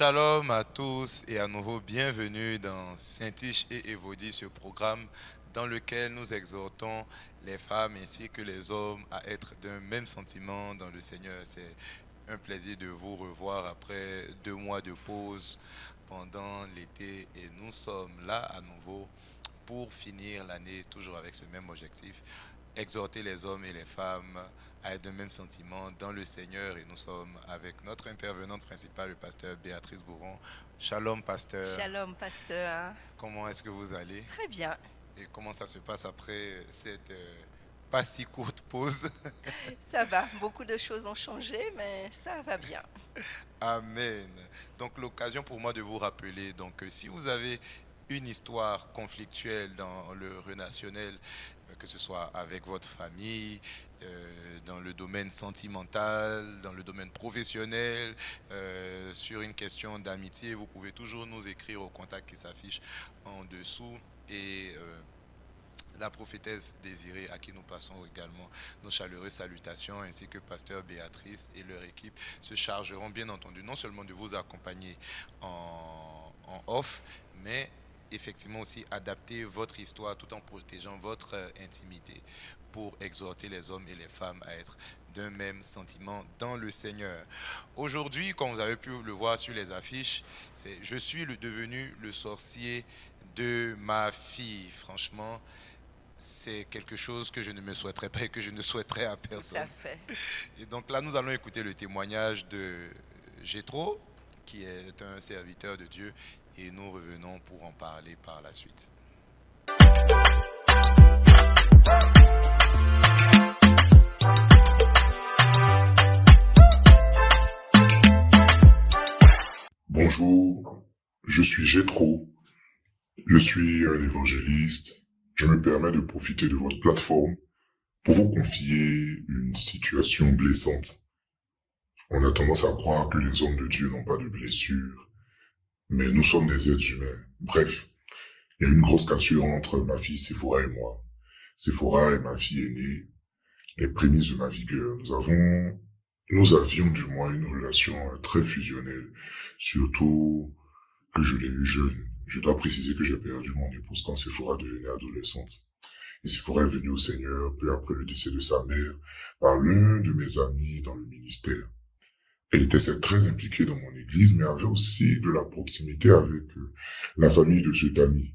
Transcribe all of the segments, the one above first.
Shalom à tous et à nouveau bienvenue dans Saint-Iche et Évodie, ce programme dans lequel nous exhortons les femmes ainsi que les hommes à être d'un même sentiment dans le Seigneur. C'est un plaisir de vous revoir après 2 mois de pause pendant l'été et nous sommes là à nouveau pour finir l'année toujours avec ce même objectif, exhorter les hommes et les femmes à être de même sentiment dans le Seigneur. Et nous sommes avec notre intervenante principale, le pasteur Béatrice Bourron. Shalom, pasteur. Shalom, pasteur. Comment est-ce que vous allez? Très bien. Et comment ça se passe après cette pas si courte pause? Ça va. Beaucoup de choses ont changé, mais ça va bien. Amen. Donc l'occasion pour moi de vous rappeler, donc si vous avez une histoire conflictuelle dans le relationnel, que ce soit avec votre famille, dans le domaine sentimental, dans le domaine professionnel, sur une question d'amitié, vous pouvez toujours nous écrire au contact qui s'affiche en dessous et la prophétesse Désirée, à qui nous passons également nos chaleureuses salutations, ainsi que Pasteur Béatrice et leur équipe se chargeront bien entendu non seulement de vous accompagner en off, mais effectivement aussi adapter votre histoire tout en protégeant votre intimité pour exhorter les hommes et les femmes à être d'un même sentiment dans le Seigneur. Aujourd'hui, comme vous avez pu le voir sur les affiches, c'est je suis devenu le sorcier de ma fille. Franchement, c'est quelque chose que je ne me souhaiterais pas et que je ne souhaiterais à Tout à personne. fait. Et donc là, nous allons écouter le témoignage de Jétro, qui est un serviteur de Dieu, et nous revenons pour en parler par la suite. Bonjour, je suis Jétro, je suis un évangéliste. Je me permets de profiter de votre plateforme pour vous confier une situation blessante. On a tendance à croire que les hommes de Dieu n'ont pas de blessures, mais nous sommes des êtres humains. Bref, il y a une grosse cassure entre ma fille Séphora et moi. Séphora est ma fille aînée, les prémices de ma vigueur. Nous avions du moins une relation très fusionnelle, surtout que je l'ai eue jeune. Je dois préciser que j'ai perdu mon épouse quand Séphora devenait adolescente. Et Séphora est venue au Seigneur peu après le décès de sa mère par l'un de mes amis dans le ministère. Elle était très impliquée dans mon église, mais avait aussi de la proximité avec la famille de cet ami.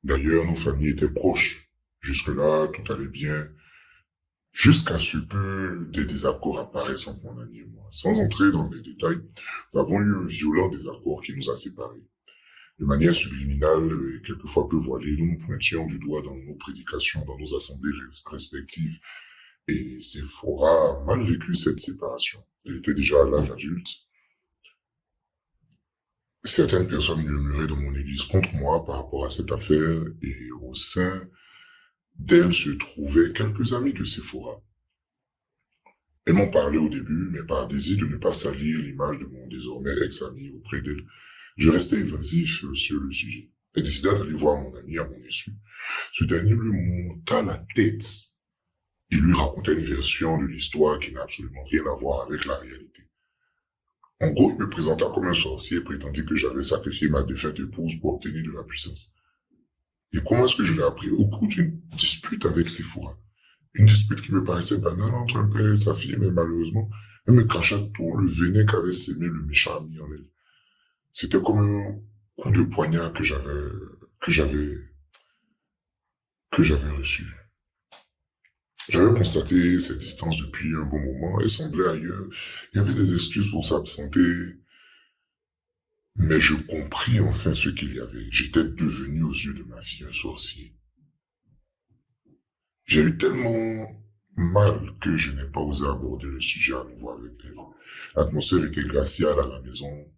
D'ailleurs, nos familles étaient proches. Jusque-là, tout allait bien, jusqu'à ce que des désaccords apparaissent entre mon ami et moi. Sans entrer dans les détails, nous avons eu un violent désaccord qui nous a séparés. De manière subliminale et quelquefois peu voilée, nous nous pointions du doigt dans nos prédications, dans nos assemblées respectives. Et Séphora a mal vécu cette séparation. Elle était déjà à l'âge adulte. Certaines personnes murmuraient dans mon église contre moi par rapport à cette affaire, et au sein d'elle se trouvaient quelques amis de Séphora. Elles m'ont parlé au début, mais par désir de ne pas salir l'image de mon désormais ex-ami auprès d'elle, je restais évasif sur le sujet. Elle décida d'aller voir mon ami à mon insu. Ce dernier lui monta la tête et lui raconta une version de l'histoire qui n'a absolument rien à voir avec la réalité. En gros, il me présenta comme un sorcier et prétendit que j'avais sacrifié ma défunte épouse pour obtenir de la puissance. Et comment est-ce que je l'ai appris? Au cours d'une dispute avec Séphora. Une dispute qui me paraissait banale entre un père et sa fille, mais malheureusement, elle me cracha tout le venin qu'avait sémé le méchant ami en elle. C'était comme un coup de poignard que j'avais reçu. J'avais constaté cette distance depuis un bon moment. Elle semblait ailleurs. Il y avait des excuses pour s'absenter. Mais je compris enfin ce qu'il y avait. J'étais devenu aux yeux de ma fille un sorcier. J'ai eu tellement mal que je n'ai pas osé aborder le sujet à nouveau avec elle. L'atmosphère était glaciale à la maison.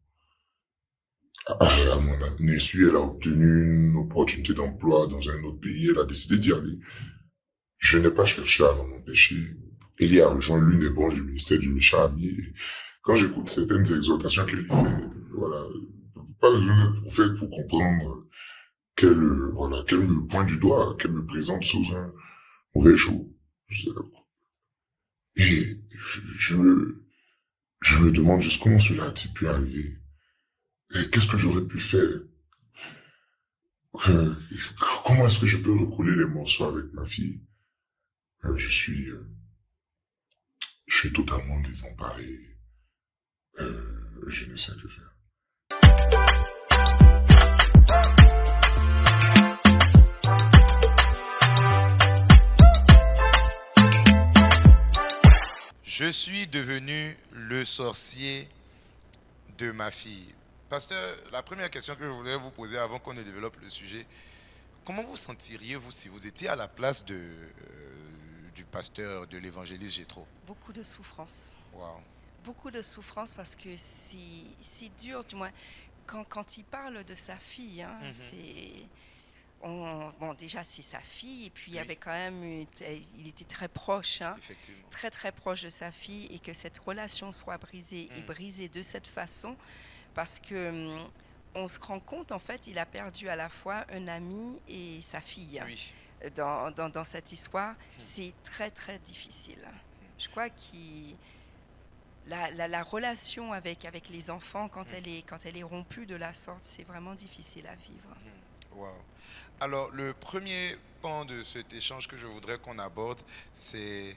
À mon insu, elle a obtenu une opportunité d'emploi dans un autre pays. Elle a décidé d'y aller. Je n'ai pas cherché à l'en empêcher. Elle y a rejoint l'une des branches du ministère du méchant ami. Et quand j'écoute certaines exhortations qu'elle y fait, voilà, pas besoin d'être prophète pour comprendre qu'elle me pointe du doigt, qu'elle me présente sous un mauvais jour. Et je me demande juste comment cela a-t-il pu arriver. Et qu'est-ce que j'aurais pu faire? Euh, Comment est-ce que je peux recoller les morceaux avec ma fille? Euh, je suis, euh, je suis totalement désemparé. Je ne sais que faire. Je suis devenu le sorcier de ma fille. Pasteur, la première question que je voudrais vous poser avant qu'on ne développe le sujet, comment vous sentiriez-vous si vous étiez à la place du pasteur, de l'évangéliste Jétro? Beaucoup de souffrance. Waouh. Beaucoup de souffrance parce que si dur, du moins, quand il parle de sa fille, hein, Mhm. bon, déjà c'est sa fille, et puis il y Oui, avait quand même, il était très proche, hein, effectivement. très très proche de sa fille, et que cette relation soit brisée et Mhm. brisée de cette façon, parce que on se rend compte, en fait, il a perdu à la fois un ami et sa fille Oui. dans cette histoire. Mhm. C'est très très difficile. Mhm. Je crois que la relation avec les enfants, Mhm. quand elle est rompue de la sorte, c'est vraiment difficile à vivre. Mhm. Waouh. Alors, le premier pan de cet échange que je voudrais qu'on aborde, c'est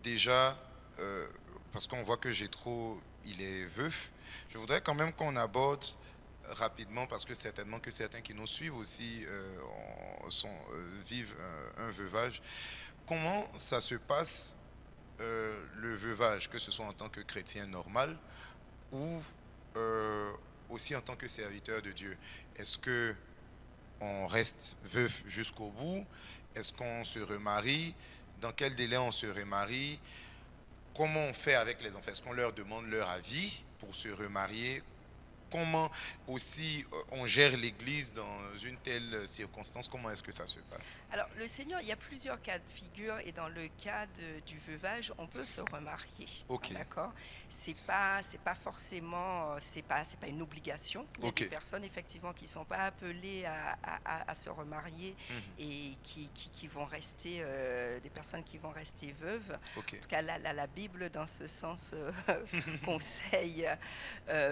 déjà, parce qu'on voit que Jétro, il est veuf, je voudrais quand même qu'on aborde rapidement, parce que certainement que certains qui nous suivent aussi vivent un veuvage. Comment ça se passe, le veuvage, que ce soit en tant que chrétien normal ou euh, aussi en tant que serviteur de Dieu? Est-ce que on reste veuf jusqu'au bout? Est-ce qu'on se remarie? Dans quel délai on se remarie? Comment on fait avec les enfants? Est-ce qu'on leur demande leur avis pour se remarier? Comment aussi on gère l'Église dans une telle circonstance? Comment est-ce que ça se passe? Alors, le Seigneur, il y a plusieurs cas de figure, et dans le cas du veuvage, on peut se remarier. Ok, D'accord? C'est pas forcément, c'est pas une obligation. Il y a ok, des personnes, effectivement, qui ne sont pas appelées à se remarier, mhm, et qui vont rester, des personnes qui vont rester veuves. ok, En tout cas, la Bible, dans ce sens, conseille.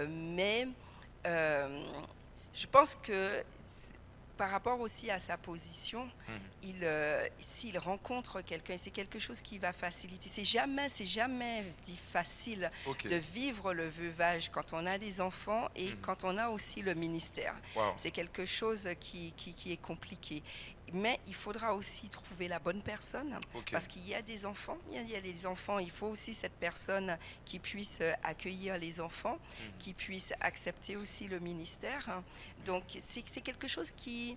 Mais euh, je pense que par rapport aussi à sa position, mhm, s'il rencontre quelqu'un, c'est quelque chose qui va faciliter. C'est jamais dit facile ok, de vivre le veuvage quand on a des enfants et mhm, quand on a aussi le ministère. wow, C'est quelque chose qui est compliqué. Mais il faudra aussi trouver la bonne personne, ok, parce qu'il y a des enfants, il y a les enfants, il faut aussi cette personne qui puisse accueillir les enfants, mhm, qui puisse accepter aussi le ministère. Donc c'est quelque chose qui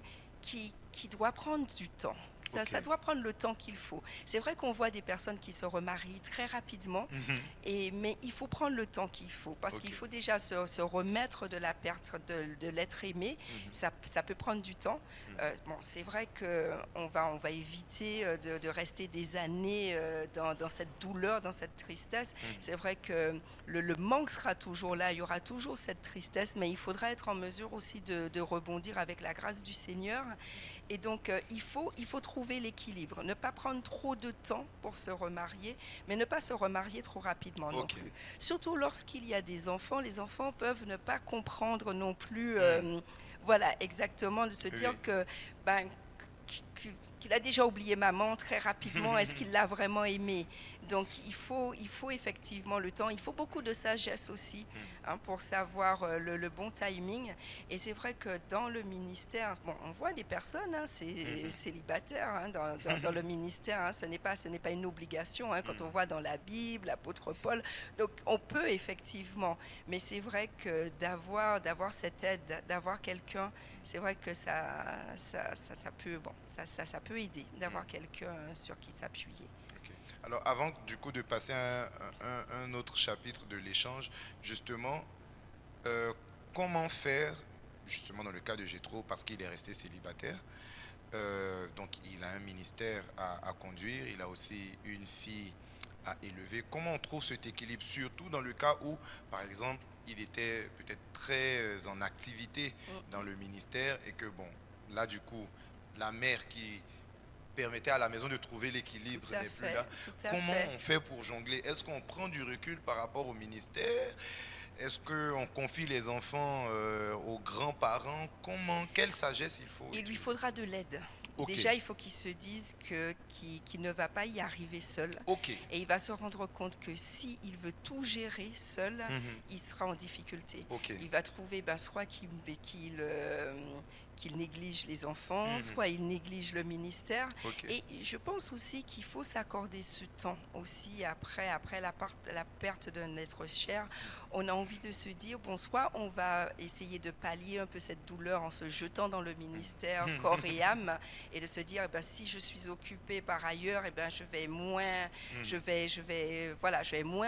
doit prendre du temps. ok, Ça doit prendre le temps qu'il faut. C'est vrai qu'on voit des personnes qui se remarient très rapidement, mhm, mais il faut prendre le temps qu'il faut, parce qu'il ok, faut déjà se remettre de la perte de l'être aimé. mhm, Ça peut prendre du temps. mhm, Bon, c'est vrai qu'on va éviter de rester des années dans cette douleur, dans cette tristesse. mhm, C'est vrai que le manque sera toujours là, il y aura toujours cette tristesse, mais il faudra être en mesure aussi de rebondir avec la grâce du Seigneur. Et donc, il faut trouver l'équilibre, ne pas prendre trop de temps pour se remarier, mais ne pas se remarier trop rapidement non ok, plus. Surtout lorsqu'il y a des enfants, les enfants peuvent ne pas comprendre non plus, mhm, voilà, exactement, de se dire oui, que, ben, qu'il a déjà oublié maman très rapidement, est-ce qu'il l'a vraiment aimé? Donc il faut effectivement le temps, il faut beaucoup de sagesse aussi, mhm, hein, pour savoir le bon timing. Et c'est vrai que dans le ministère, bon, on voit des personnes, hein, mhm, célibataires, hein, dans le ministère, hein, ce n'est pas une obligation, hein, quand on mhm, voit dans la Bible, l'apôtre Paul. Donc on peut effectivement, mais c'est vrai que d'avoir cette aide, d'avoir quelqu'un, c'est vrai que ça peut, bon, ça peut aider d'avoir mhm. quelqu'un sur qui s'appuyer. Ok. Alors, avant du coup de passer à un autre chapitre de l'échange, justement, euh, comment faire, justement dans le cas de Jétro, parce qu'il est resté célibataire, donc il a un ministère à conduire, il a aussi une fille à élever. Comment on trouve cet équilibre, surtout dans le cas où, par exemple, il était peut-être très en activité dans le ministère et que, bon, là, du coup, la mère qui permettait à la maison de trouver Tout l'équilibre à n'est plus fait, là. tout à Comment fait. on fait pour jongler? Est-ce qu'on prend du recul par rapport au ministère? Est-ce qu'on confie les enfants aux grands-parents? Quelle sagesse il faut Il lui utiliser? faudra de l'aide. Ok, Déjà, il faut qu'il se dise qu'il ne va pas y arriver seul. ok. Et il va se rendre compte que si il veut tout gérer seul, Mhm. il sera en difficulté. Ok. Il va trouver soit qu'il néglige les enfants, Mhm. soit il néglige le ministère. Ok. Et je pense aussi qu'il faut s'accorder ce temps aussi après la perte d'un être cher. On a envie de se dire, bon, soit on va essayer de pallier un peu cette douleur en se jetant dans le ministère corps et âme, et de se dire, eh ben, si je suis occupée par ailleurs, eh ben, je vais moins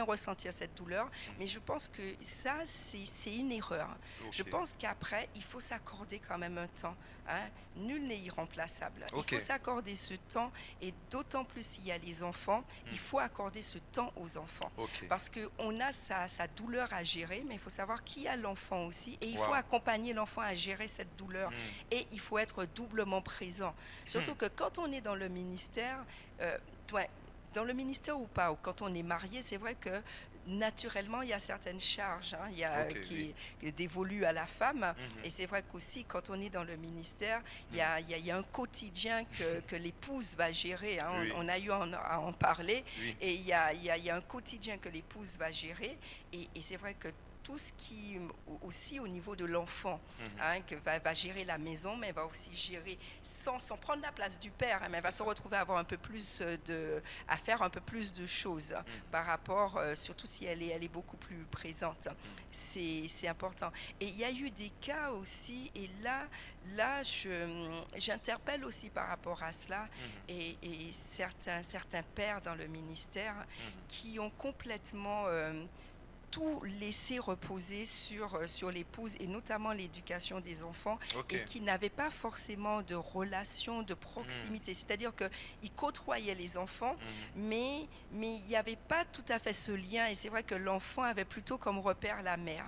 ressentir cette douleur. Mais je pense que ça, c'est une erreur. Je Ok. pense qu'après, il faut s'accorder quand même un temps. Hein. Nul n'est irremplaçable. Ok. Il faut s'accorder ce temps, et d'autant plus s'il y a les enfants, il faut accorder ce temps aux enfants. Ok. Parce qu'on a sa douleur à gérer, mais il faut savoir qui a l'enfant aussi, et il Wow. faut accompagner l'enfant à gérer cette douleur. Mm. Et il faut être doublement présent. Surtout que quand on est dans le ministère, ouais, dans le ministère ou pas, ou quand on est marié, c'est vrai que naturellement, il y a certaines charges Ok, qui dévolues à la femme. Mhm. Et c'est vrai qu'aussi, quand on est dans le ministère, il y a un quotidien que l'épouse va gérer. Hein. Oui. On a eu à en parler. Oui. Et il y a un quotidien que l'épouse va gérer. Et c'est vrai que tout ce qui, aussi au niveau de l'enfant, Mhm. que va gérer la maison, mais va aussi gérer sans prendre la place du père, mais va se retrouver à avoir un peu plus à faire un peu plus de choses par rapport, surtout si elle est beaucoup plus présente. C'est important. Et il y a eu des cas aussi, et là j'interpelle aussi par rapport à cela, et certains pères dans le ministère qui ont complètement tout laisser reposer sur l'épouse, et notamment l'éducation des enfants, Ok. et qui n'avaient pas forcément de relation de proximité. C'est-à-dire qu'ils côtoyaient les enfants, mais il n'y avait pas tout à fait ce lien, et c'est vrai que l'enfant avait plutôt comme repère la mère.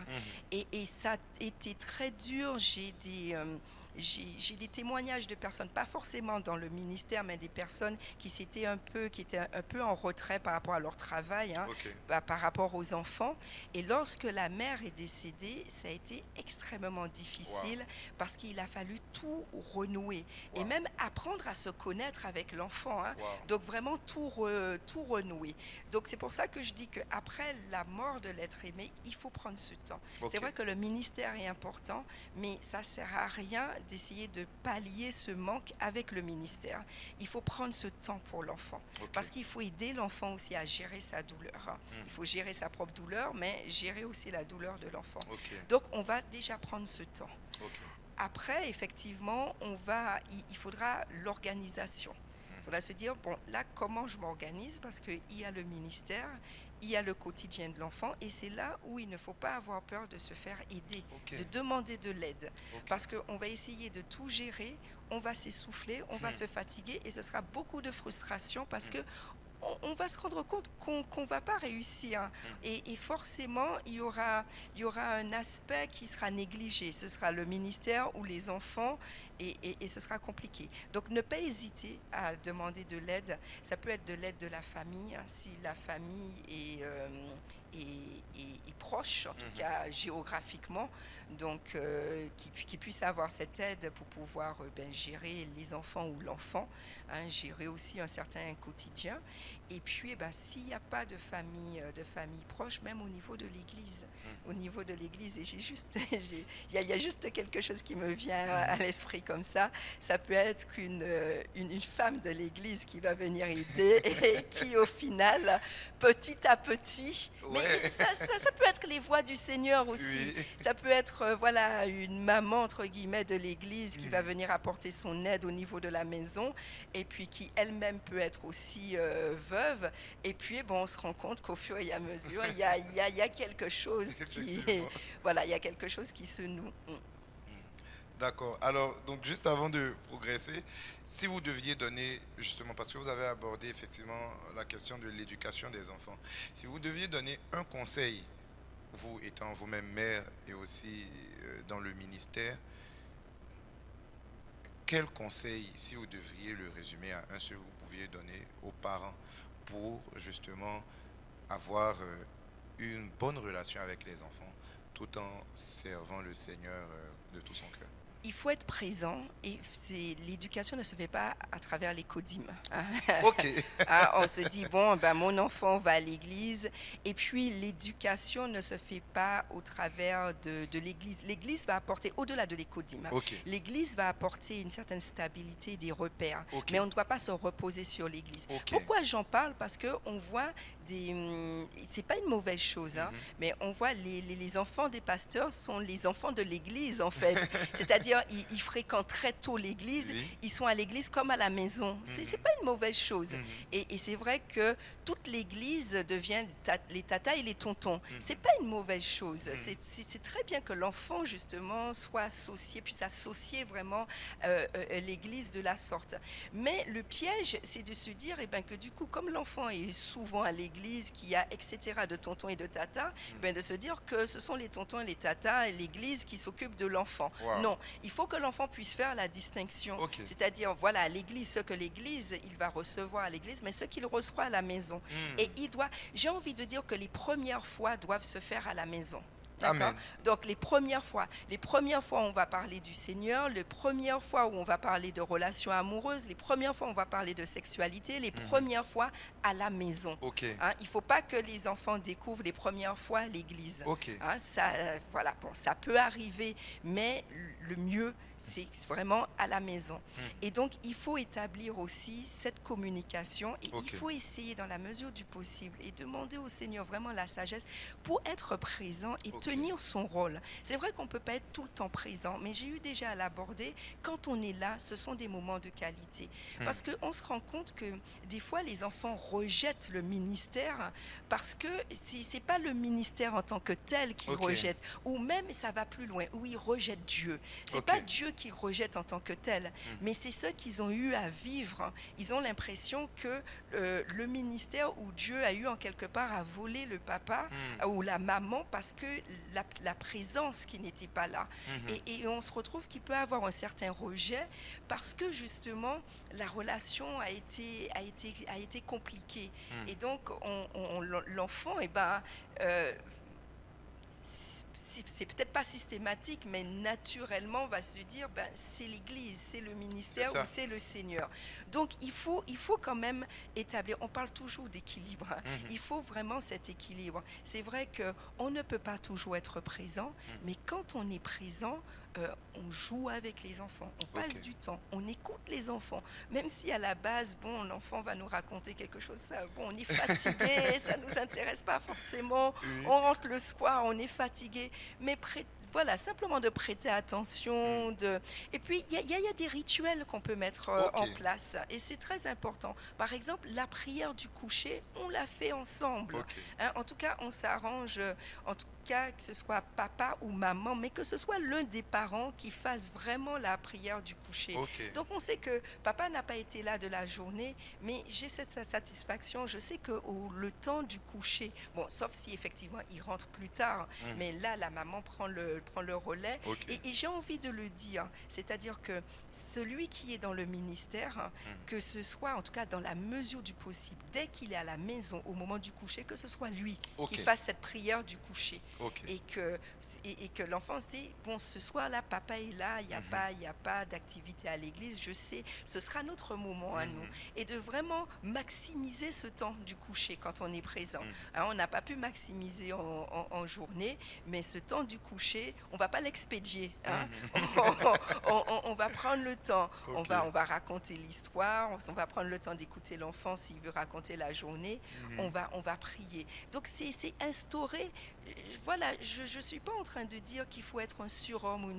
Et ça a été très dur. J'ai des témoignages de personnes, pas forcément dans le ministère, mais des personnes qui étaient un peu en retrait par rapport à leur travail, Ok. par rapport aux enfants. Et lorsque la mère est décédée, ça a été extrêmement difficile, parce qu'il a fallu tout renouer, et Wow. même apprendre à se connaître avec l'enfant. Wow. Donc vraiment tout renouer. Donc c'est pour ça que je dis qu'après la mort de l'être aimé, il faut prendre ce temps. Ok. C'est vrai que le ministère est important, mais ça ne sert à rien d'essayer de pallier ce manque avec le ministère. Il faut prendre ce temps pour l'enfant, Ok. parce qu'il faut aider l'enfant aussi à gérer sa douleur. Il faut gérer sa propre douleur, mais gérer aussi la douleur de l'enfant. Ok. Donc on va déjà prendre ce temps. Ok. Après, effectivement, il faudra l'organisation. Il faudra se dire, bon, là, comment je m'organise? Parce qu'il y a le ministère, il y a le quotidien de l'enfant, et c'est là où il ne faut pas avoir peur de se faire aider, Ok. de demander de l'aide. Ok. Parce qu'on va essayer de tout gérer, on va s'essouffler, on va se fatiguer, et ce sera beaucoup de frustration, parce que on va se rendre compte qu'on ne va pas réussir. Et forcément, il y aura un aspect qui sera négligé. Ce sera le ministère ou les enfants, et ce sera compliqué. Donc ne pas hésiter à demander de l'aide. Ça peut être de l'aide de la famille, si la famille est proche, en tout cas géographiquement, donc qui puisse avoir cette aide pour pouvoir gérer les enfants ou l'enfant, gérer aussi un certain quotidien. Et puis, s'il n'y a pas de famille proche, même au niveau de l'Église, et il y a juste quelque chose qui me vient à l'esprit comme ça. Ça peut être une femme de l'Église qui va venir aider, et qui, au final, petit à petit, Ouais. mais ça peut être les voix du Seigneur aussi. Oui. Ça peut être une maman, entre guillemets, de l'Église qui va venir apporter son aide au niveau de la maison, et puis qui elle-même peut être aussi veuve. Et puis, on se rend compte qu'au fur et à mesure, il y a quelque chose Effectivement. il y a quelque chose qui se noue. D'accord. Alors, donc juste avant de progresser, si vous deviez donner, justement, parce que vous avez abordé effectivement la question de l'éducation des enfants, si vous deviez donner un conseil, vous étant vous-même mère et aussi dans le ministère, quel conseil, si vous devriez le résumer à un seul, vous pouviez donner aux parents pour justement avoir une bonne relation avec les enfants, tout en servant le Seigneur de tout son cœur. Il faut être présent et l'éducation ne se fait pas à travers les codymes, hein. Ok. Ah, on se dit, bon, ben, mon enfant va à l'église et puis l'éducation ne se fait pas au travers de l'église. L'église va apporter, au-delà de l'écodyme, hein, Ok. l'église va apporter une certaine stabilité, des repères, Ok. mais on ne doit pas se reposer sur l'église. Ok. Pourquoi j'en parle? Parce qu'on voit c'est pas une mauvaise chose, hein, Mhm. mais on voit les enfants des pasteurs sont les enfants de l'église en fait. C'est-à-dire, ils fréquentent très tôt l'église, Oui. ils sont à l'église comme à la maison. C'est pas une mauvaise chose. Mhm. Et c'est vrai que toute l'église devient les tatas et les tontons. Mhm. C'est pas une mauvaise chose. Mhm. C'est très bien que l'enfant, justement, soit associé, puisse associer vraiment l'église de la sorte. Mais le piège, c'est de se dire eh ben, que du coup, comme l'enfant est souvent à l'église, qu'il y a, etc., de tontons et de tatas, ben, de se dire que ce sont les tontons et les tatas et l'église qui s'occupent de l'enfant. Wow. Non, il faut que l'enfant puisse faire la distinction. Ok. C'est-à-dire, voilà, à l'église, ce que l'église, il va recevoir à l'église, mais ce qu'il reçoit à la maison. Et j'ai envie de dire que les premières fois doivent se faire à la maison. D'accord? Amen. Donc les premières fois où on va parler du Seigneur, les premières fois où on va parler de relations amoureuses, les premières fois où on va parler de sexualité, les premières fois à la maison. Ok. Hein, il ne faut pas que les enfants découvrent les premières fois à l'église. Ok. Hein, ça, voilà, bon, ça peut arriver, mais le mieux, c'est vraiment à la maison. Et donc, il faut établir aussi cette communication et Ok. il faut essayer dans la mesure du possible et demander au Seigneur vraiment la sagesse pour être présent et Ok. tenir son rôle. C'est vrai qu'on ne peut pas être tout le temps présent, mais j'ai eu déjà à l'aborder. Quand on est là, ce sont des moments de qualité. Parce qu'on se rend compte que des fois, les enfants rejettent le ministère parce que ce n'est pas le ministère en tant que tel qu'ils Ok. rejettent. Ou même, ça va plus loin, où ils rejettent Dieu. Ce n'est Ok. pas Dieu qu'ils rejettent en tant que tel, mais c'est ce qu'ils ont eu à vivre. Ils ont l'impression que le ministère où Dieu a eu en quelque part à voler le papa ou la maman parce que la présence qui n'était pas là. Et on se retrouve qu'il peut avoir un certain rejet parce que justement la relation a été compliquée. Et donc l'enfant, eh ben, c'est peut-être pas systématique, mais naturellement, on va se dire, ben, c'est l'Église, c'est le ministère C'est ça. ou c'est le Seigneur. Donc, il faut quand même établir, on parle toujours d'équilibre, hein. Il faut vraiment cet équilibre. C'est vrai qu'on ne peut pas toujours être présent, mais quand on est présent, on joue avec les enfants, on passe Ok. du temps, on écoute les enfants, même si à la base, bon, l'enfant va nous raconter quelque chose, ça, bon, on est fatigué, ça ne nous intéresse pas forcément, Oui. on rentre le soir, on est fatigué, mais voilà, simplement de prêter attention. Et puis, il y a des rituels qu'on peut mettre en Ok. place, et c'est très important. Par exemple, la prière du coucher, on la fait ensemble. Ok. Hein, en tout cas, on s'arrange, en tout cas, que ce soit papa ou maman, mais que ce soit l'un des parents qui fasse vraiment la prière du coucher. Ok. Donc, on sait que papa n'a pas été là de la journée, mais j'ai cette satisfaction. Je sais que le temps du coucher, bon, sauf si effectivement il rentre plus tard, mais là, la maman prend le relais. Ok. Et j'ai envie de le dire, c'est-à-dire que celui qui est dans le ministère, que ce soit en tout cas dans la mesure du possible, dès qu'il est à la maison au moment du coucher, que ce soit lui Ok. qui fasse cette prière du coucher. Ok. Et que l'enfant sait, bon, ce soir-là, papa est là, il n'y a pas d'activité à l'église, je sais, ce sera notre moment à nous. Et de vraiment maximiser ce temps du coucher quand on est présent. Hein, on n'a pas pu maximiser en journée, mais ce temps du coucher, on ne va pas l'expédier. Hein. On va prendre le temps, Ok. on va raconter l'histoire, on va prendre le temps d'écouter l'enfant s'il veut raconter la journée, on va prier. Donc c'est instauré. Voilà, je ne suis pas en train de dire qu'il faut être un surhomme ou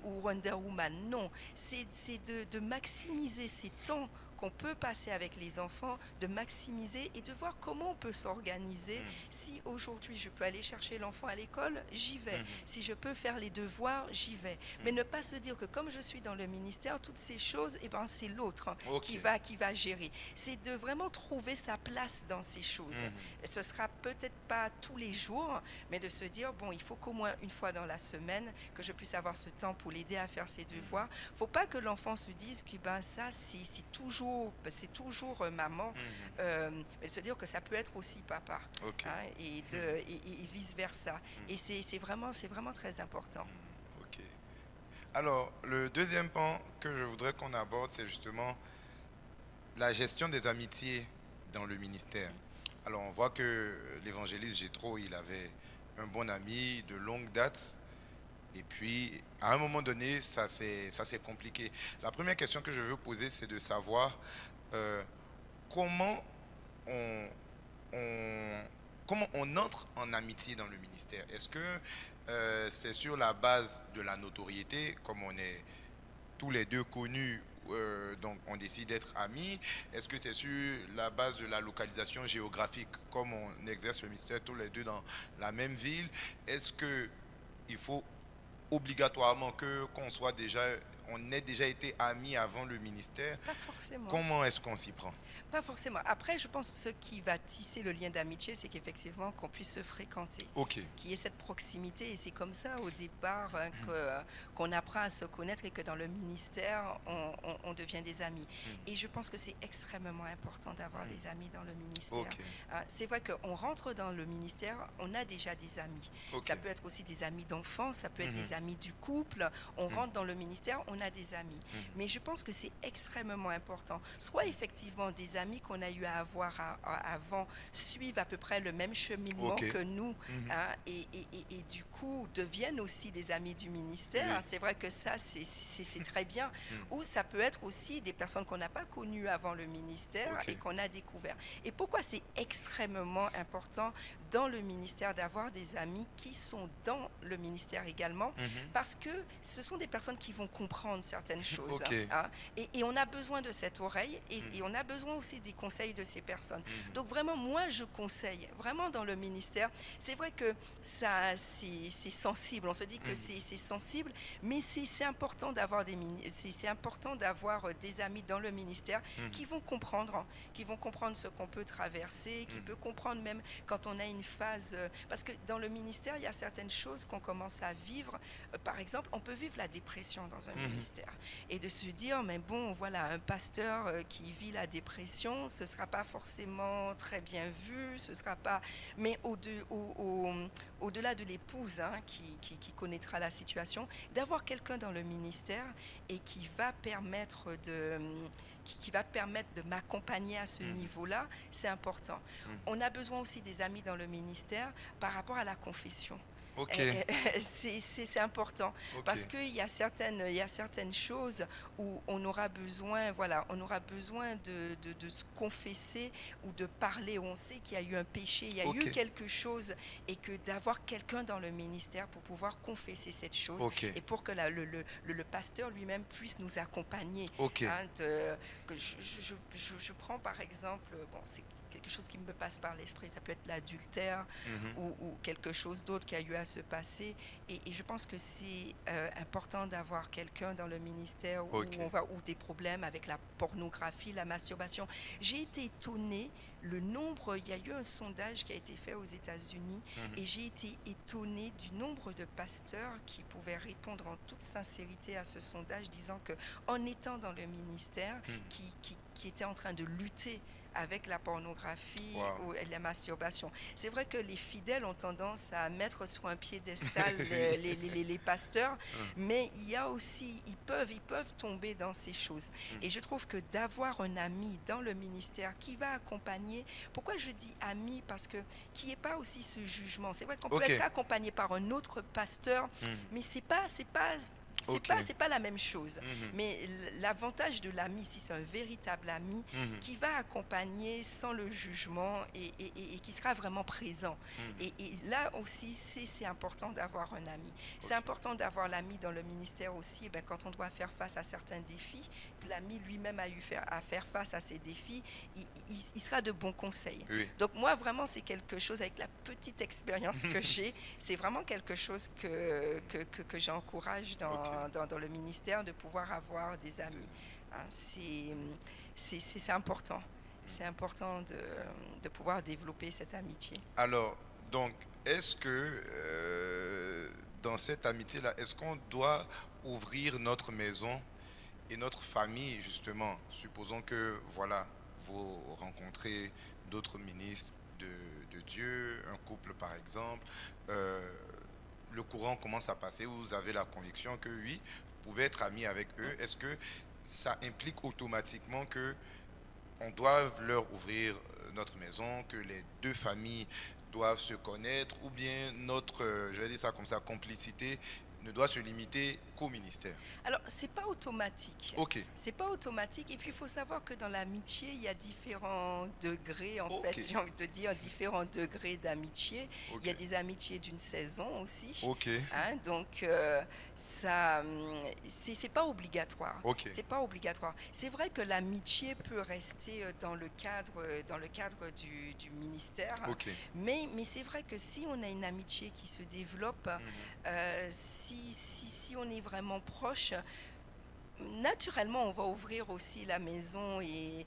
ou Wonder Woman. Non, c'est de maximiser ces temps qu'on peut passer avec les enfants, de maximiser et de voir comment on peut s'organiser. Si aujourd'hui je peux aller chercher l'enfant à l'école, j'y vais. Si je peux faire les devoirs, j'y vais. Mais ne pas se dire que comme je suis dans le ministère, toutes ces choses, eh ben, c'est l'autre Ok. qui va gérer. C'est de vraiment trouver sa place dans ces choses. Ce sera peut-être pas tous les jours, mais de se dire, bon, il faut qu'au moins une fois dans la semaine, que je puisse avoir ce temps pour l'aider à faire ses devoirs. Il ne faut pas que l'enfant se dise que ben, ça, c'est toujours maman, Mhm. mais de se dire que ça peut être aussi papa, Ok. hein, et vice-versa. Et c'est vraiment très important. Ok. Alors, le deuxième pan que je voudrais qu'on aborde, c'est justement la gestion des amitiés dans le ministère. Alors, on voit que l'évangéliste Jétro, il avait un bon ami de longue date. Et puis, à un moment donné, ça s'est compliqué. La première question que je veux poser, c'est de savoir euh, comment on, on- comment on entre en amitié dans le ministère. Est-ce que c'est sur la base de la notoriété, comme on est tous les deux connus, donc on décide d'être amis? Est-ce que c'est sur la base de la localisation géographique, comme on exerce le ministère tous les deux dans la même ville? Est-ce que il faut obligatoirement que on ait déjà été amis avant le ministère? Pas forcément. Comment est-ce qu'on s'y prend? Pas forcément. Après, je pense que ce qui va tisser le lien d'amitié, c'est qu'effectivement, qu'on puisse se fréquenter, Ok. qu'il y ait cette proximité. Et c'est comme ça, au départ, hein, qu'on apprend à se connaître et que dans le ministère, on devient des amis. Et je pense que c'est extrêmement important d'avoir des amis dans le ministère. Ok. C'est vrai qu'on rentre dans le ministère, on a déjà des amis. Ok. Ça peut être aussi des amis d'enfance, ça peut être Mhm. des amis du couple. On rentre dans le ministère, on a des amis. Mais je pense que c'est extrêmement important. Soit effectivement des amis qu'on a eu à avoir avant suivent à peu près le même cheminement Ok. que nous, Mhm. hein, et du coup deviennent aussi des amis du ministère. Oui. C'est vrai que ça, c'est très bien. Ou ça peut être aussi des personnes qu'on n'a pas connues avant le ministère Ok. et qu'on a découvert. Et pourquoi c'est extrêmement important dans le ministère d'avoir des amis qui sont dans le ministère également? Mhm. Parce que ce sont des personnes qui vont comprendre certaines choses, Ok. hein, et on a besoin de cette oreille, et on a besoin aussi des conseils de ces personnes. Donc vraiment, moi, je conseille, vraiment dans le ministère, c'est vrai que ça, c'est sensible, on se dit que c'est sensible, mais c'est important d'avoir c'est important d'avoir des amis dans le ministère qui vont comprendre, hein, qui vont comprendre ce qu'on peut traverser, qui peut comprendre même quand on a une phase, parce que dans le ministère, il y a certaines choses qu'on commence à vivre. Par exemple, on peut vivre la dépression dans un ministère et de se dire, mais bon, voilà, un pasteur qui vit la dépression, ce ne sera pas forcément très bien vu, ce sera pas... Mais au-delà de l'épouse, hein, qui connaîtra la situation, d'avoir quelqu'un dans le ministère et qui va permettre qui va permettre de m'accompagner à ce niveau-là, c'est important. On a besoin aussi des amis dans le ministère par rapport à la confession. Ok. C'est important, Ok. parce qu'il y a certaines choses où on aura besoin, voilà, on aura besoin de se confesser ou de parler, où on sait qu'il y a eu un péché, il y a Ok. eu quelque chose, et que d'avoir quelqu'un dans le ministère pour pouvoir confesser cette chose, Ok. et pour que le pasteur lui-même puisse nous accompagner. Ok. Hein, que je prends par exemple, bon, c'est quelque chose qui me passe par l'esprit, ça peut être l'adultère, ou quelque chose d'autre qui a eu à se passer, et je pense que c'est important d'avoir quelqu'un dans le ministère où Ok. ou des problèmes avec la pornographie, la masturbation. J'ai été étonnée, il y a eu un sondage qui a été fait aux États-Unis, et j'ai été étonnée du nombre de pasteurs qui pouvaient répondre en toute sincérité à ce sondage, disant que en étant dans le ministère, qui étaient en train de lutter avec la pornographie ou la masturbation. C'est vrai que les fidèles ont tendance à mettre sur un piédestal les pasteurs, mais il y a aussi, ils peuvent tomber dans ces choses. Et je trouve que d'avoir un ami dans le ministère qui va accompagner, pourquoi je dis ami? Parce que qu'il n'y ait pas aussi ce jugement. C'est vrai qu'on peut être accompagné par un autre pasteur, mais c'est pas la même chose. Mais l'avantage de l'ami, si c'est un véritable ami, qui va accompagner sans le jugement, et qui sera vraiment présent. Et là aussi, c'est important d'avoir un ami. C'est important d'avoir l'ami dans le ministère aussi, et bien, quand on doit faire face à certains défis, que l'ami lui-même a eu à faire face à ces défis, il sera de bons conseils. Oui. Donc moi, vraiment, c'est quelque chose, avec la petite expérience que j'ai, c'est vraiment quelque chose que j'encourage dans le ministère, de pouvoir avoir des amis. Hein, c'est important. C'est important de pouvoir développer cette amitié. Alors, donc, est-ce que dans cette amitié-là, est-ce qu'on doit ouvrir notre maison et notre famille, justement, supposons que, voilà, vous rencontrez d'autres ministres de Dieu, un couple par exemple, euh, le courant commence à passer, vous avez la conviction que oui, vous pouvez être ami avec eux. Est-ce que ça implique automatiquement que on doit leur ouvrir notre maison, que les deux familles doivent se connaître, ou bien notre, je vais dire ça comme ça, complicité ne doit se limiter qu'au ministère? Alors, c'est pas automatique. Ok, C'est pas automatique. Et puis, il faut savoir que dans l'amitié, il y a différents degrés, en fait, ok, j'ai envie de dire, différents degrés d'amitié. Il y a ok, des amitiés d'une saison aussi. ok, Hein, donc, ça, c'est pas obligatoire. ok, C'est pas obligatoire. C'est vrai que l'amitié peut rester dans le cadre du ministère. ok. Mais c'est vrai que si on a une amitié qui se développe, Mhm. si on est vraiment proche, naturellement, on va ouvrir aussi la maison et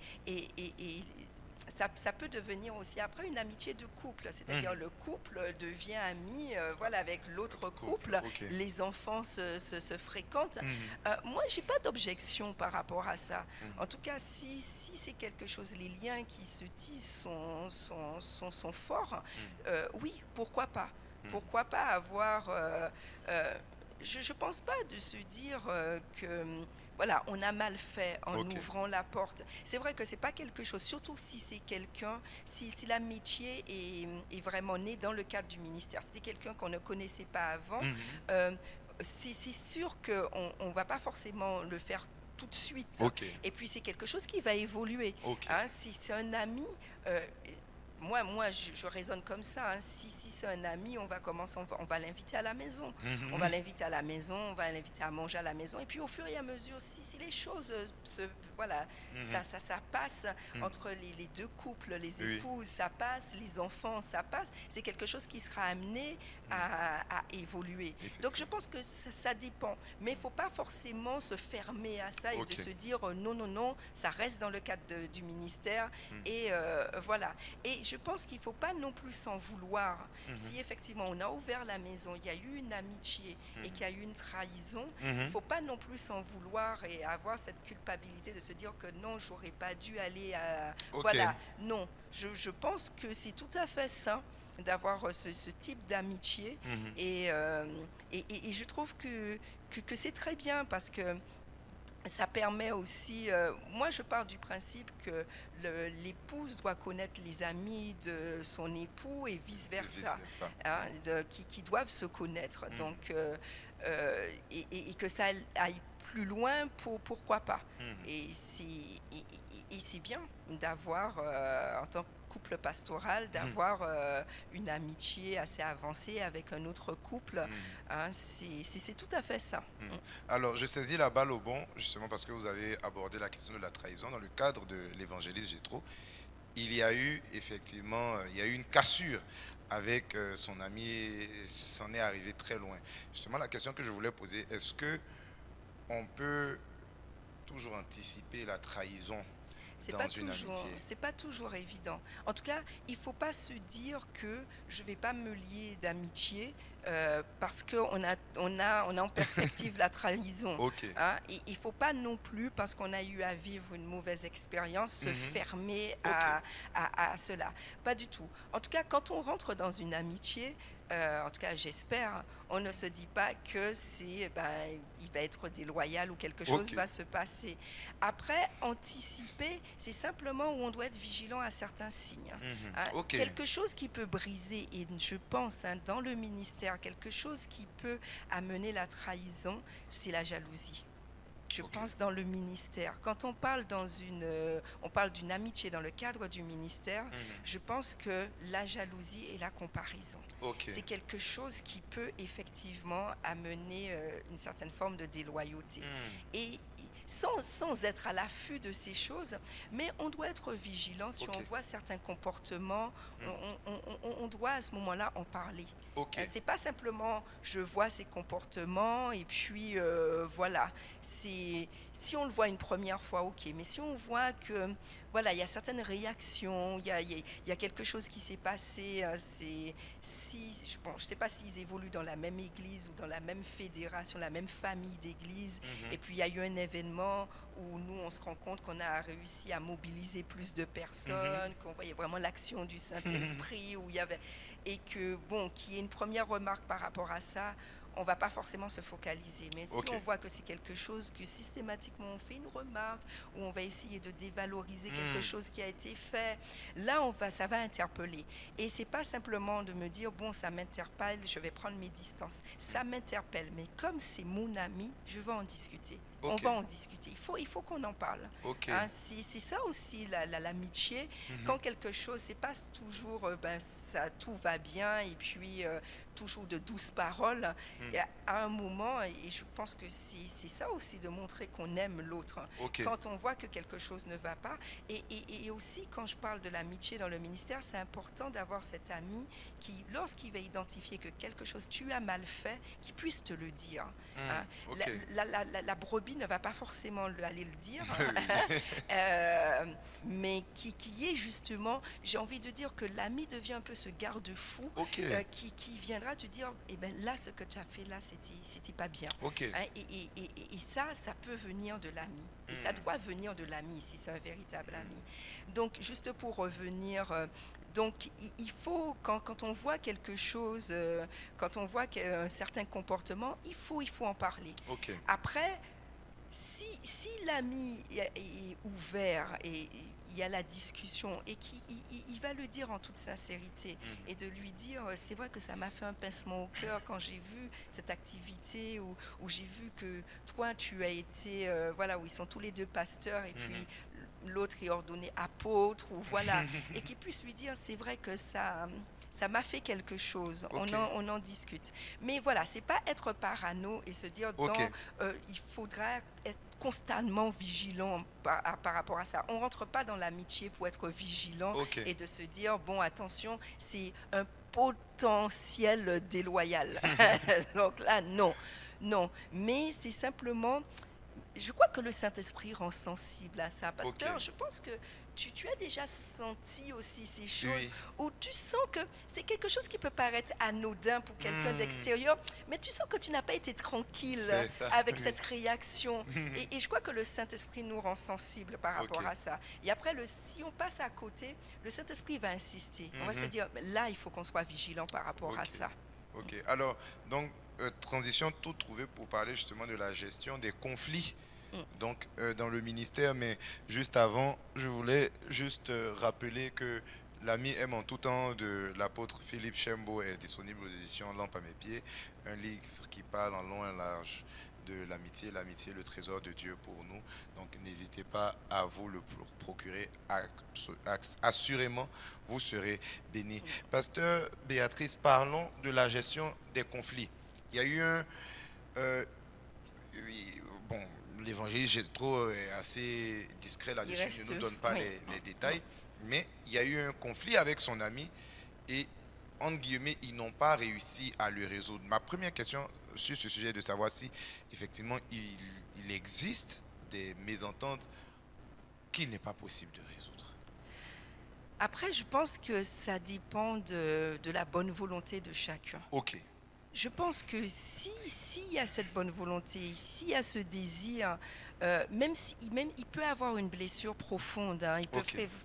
ça peut devenir aussi après une amitié de couple, c'est-à-dire Mhm. le couple devient ami voilà, avec l'autre Couple, couple, ok. les enfants se fréquentent. Mhm. Moi, j'ai pas d'objection par rapport à ça. Mhm. En tout cas, si c'est quelque chose, les liens qui se tissent sont forts, Mhm. oui, pourquoi pas? Mhm. Pourquoi pas avoir... euh, je ne pense pas de se dire que voilà, on a mal fait en Ok. ouvrant la porte. C'est vrai que c'est pas quelque chose, surtout si c'est quelqu'un, si l'amitié est vraiment née dans le cadre du ministère. C'était quelqu'un qu'on ne connaissait pas avant. Mhm. euh, c'est sûr qu'on ne va pas forcément le faire tout de suite. Ok, Et puis c'est quelque chose qui va évoluer. ok. Hein. Si c'est un ami, moi je raisonne comme ça. Hein. Si c'est un ami, on va commencer, on va l'inviter à la maison. On va Mhm. l'inviter à la maison, on va l'inviter à manger à la maison. Et puis au fur et à mesure, si les choses voilà, Mhm. ça passe Mhm. entre les deux couples, les Oui. épouses, ça passe, les enfants, ça passe. C'est quelque chose qui sera amené Mhm. à évoluer. Donc je Effectivement. pense que ça dépend. Mais il ne faut pas forcément se fermer à ça et Ok. de se dire non, non, non, ça reste dans le cadre du ministère. Mhm. Et voilà. Et je pense qu'il ne faut pas non plus s'en vouloir. Mhm. Si effectivement on a ouvert la maison, il y a eu une amitié et Mhm. qu'il y a eu une trahison, il ne Mhm. faut pas non plus s'en vouloir et avoir cette culpabilité de se dire que non, j'aurais pas dû aller à... Ok. Voilà, non. Je pense que c'est tout à fait sain d'avoir ce type d'amitié Mhm. et je trouve que c'est très bien parce que ça permet aussi, moi je pars du principe que l'épouse doit connaître les amis de son époux et Et vice-versa, vice-versa. hein, qui doivent se connaître. Mhm. Donc, et que ça aille plus loin, pourquoi pas. Mhm. Et c'est bien d'avoir, en tant que couple pastoral, Mhm. d'avoir une amitié assez avancée avec un autre couple. Mhm. Hein, c'est tout à fait ça. Mhm. Alors, je saisis la balle au bon, justement parce que vous avez abordé la question de la trahison dans le cadre de l'évangéliste Jétro. Il y a eu effectivement, il y a eu une cassure avec son ami et c'en est arrivé très loin. Justement, la question que je voulais poser, est-ce que on peut toujours anticiper la trahison dans une amitié? C'est pas toujours évident. En tout cas, il faut pas se dire que je vais pas me lier d'amitié parce qu'on on a en perspective la trahison. Ok. Hein. Et il faut pas non plus, parce qu'on a eu à vivre une mauvaise expérience, se Mhm. fermer Ok. à cela. Pas du tout. En tout cas, quand on rentre dans une amitié, en tout cas j'espère, on ne se dit pas que il va être déloyal ou quelque chose Ok. va se passer. Après, anticiper, c'est simplement où on doit être vigilant à certains signes. Mhm. Hein. Ok. Quelque chose qui peut briser, et je pense dans le ministère, quelque chose qui peut amener la trahison, c'est la jalousie. Je Ok. pense dans le ministère. Quand on parle on parle d'une amitié dans le cadre du ministère, Mhm. je pense que la jalousie et la comparaison, Ok. c'est quelque chose qui peut effectivement amener une certaine forme de déloyauté. Mhm. Et sans être à l'affût de ces choses, mais on doit être vigilant si Ok. on voit certains comportements, Mhm. on doit à ce moment-là en parler. Ok. C'est pas simplement je vois ces comportements et puis voilà. Si on le voit une première fois, ok. Mais si on voit que voilà, il y a certaines réactions, il y a quelque chose qui s'est passé. Bon, je ne sais pas s'ils évoluent dans la même église ou dans la même fédération, la même famille d'églises. Mhm. Et puis il y a eu un événement où nous, on se rend compte qu'on a réussi à mobiliser plus de personnes, qu'on voyait vraiment l'action du Saint-Esprit, où il y avait... Et que, bon, qu'il y ait une première remarque par rapport à ça, on ne va pas forcément se focaliser. Mais si Ok. on voit que c'est quelque chose que systématiquement on fait une remarque, ou on va essayer de dévaloriser quelque chose qui a été fait, là, ça va interpeller. Et c'est pas simplement de me dire, bon, ça m'interpelle, je vais prendre mes distances. Ça m'interpelle, mais comme c'est mon ami, je vais en discuter. On Ok. va en discuter. Il faut qu'on en parle. Ok. Hein, c'est ça aussi l'amitié. Quand quelque chose, c'est pas toujours tout va bien et puis toujours de douces paroles. Et à un moment, et je pense que c'est ça aussi de montrer qu'on aime l'autre. Ok. Quand on voit que quelque chose ne va pas. Et aussi, quand je parle de l'amitié dans le ministère, c'est important d'avoir cet ami qui, lorsqu'il va identifier que quelque chose tu as mal fait, qui puisse te le dire. Hein. Ok. La brebis ne va pas forcément aller le dire, mais qui est justement, j'ai envie de dire que l'ami devient un peu ce garde-fou Ok. qui viendra te dire, eh ben là, ce que tu as fait là, c'était pas bien. Ok. Hein, et ça peut venir de l'ami. Et ça doit venir de l'ami si c'est un véritable ami. Donc, juste pour revenir... donc, il faut, quand on voit quelque chose, quand on voit un certain comportement, il faut en parler. Ok. Après, si l'ami est ouvert et il y a la discussion et qu'il va le dire en toute sincérité et de lui dire, c'est vrai que ça m'a fait un pincement au cœur quand j'ai vu cette activité où j'ai vu que toi tu as été, voilà, où ils sont tous les deux pasteurs et puis l'autre est ordonné apôtre, ou voilà, et qu'il puisse lui dire, c'est vrai que ça m'a fait quelque chose, Ok. on en discute. Mais voilà, c'est pas être parano et se dire, Ok. il faudra être constamment vigilant par rapport à ça. On rentre pas dans l'amitié pour être vigilant Ok. et de se dire, bon, attention, c'est un potentiel déloyal. Donc là, non. Non, mais c'est simplement... Je crois que le Saint-Esprit rend sensible à ça. Pasteur, Ok. je pense que tu as déjà senti aussi ces choses Oui. où tu sens que c'est quelque chose qui peut paraître anodin pour quelqu'un d'extérieur, mais tu sens que tu n'as pas été tranquille C'est ça, avec oui. cette réaction. Et je crois que le Saint-Esprit nous rend sensibles par rapport Ok. à ça. Et après, si on passe à côté, le Saint-Esprit va insister. On va se dire, là, il faut qu'on soit vigilant par rapport à Ok. ça. Ok. Alors, donc, transition toute trouvée pour parler justement de la gestion des conflits. Donc, dans le ministère, mais juste avant, je voulais juste rappeler que L'ami aime en tout temps de l'apôtre Philippe Chembo est disponible aux éditions Lampe à mes pieds, un livre qui parle en long et en large de l'amitié, le trésor de Dieu pour nous. Donc n'hésitez pas à vous le procurer, assurément vous serez bénis. Pasteur Béatrice, parlons de la gestion des conflits. Il y a eu oui, bon, l'évangéliste Jétro est assez discret là-dessus, il ne nous donne pas les détails, mais il y a eu un conflit avec son ami et, entre guillemets, ils n'ont pas réussi à le résoudre. Ma première question sur ce sujet est de savoir si, effectivement, il existe des mésententes qu'il n'est pas possible de résoudre. Après, je pense que ça dépend de la bonne volonté de chacun. Ok. Je pense que s'il y a cette bonne volonté, s'il y a ce désir, même il peut avoir une blessure profonde, hein, il peut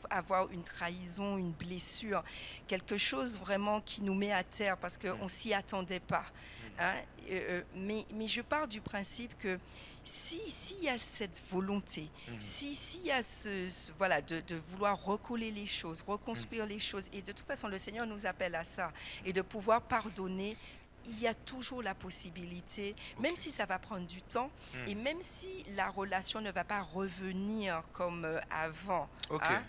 avoir une trahison, une blessure, quelque chose vraiment qui nous met à terre parce qu'on ne s'y attendait pas. Hein, mais je pars du principe que s'il y a cette volonté, s'il y a voilà, de vouloir recoller les choses, reconstruire les choses, et de toute façon le Seigneur nous appelle à ça, et de pouvoir pardonner, il y a toujours la possibilité, même si ça va prendre du temps, et même si la relation ne va pas revenir comme avant. Hein,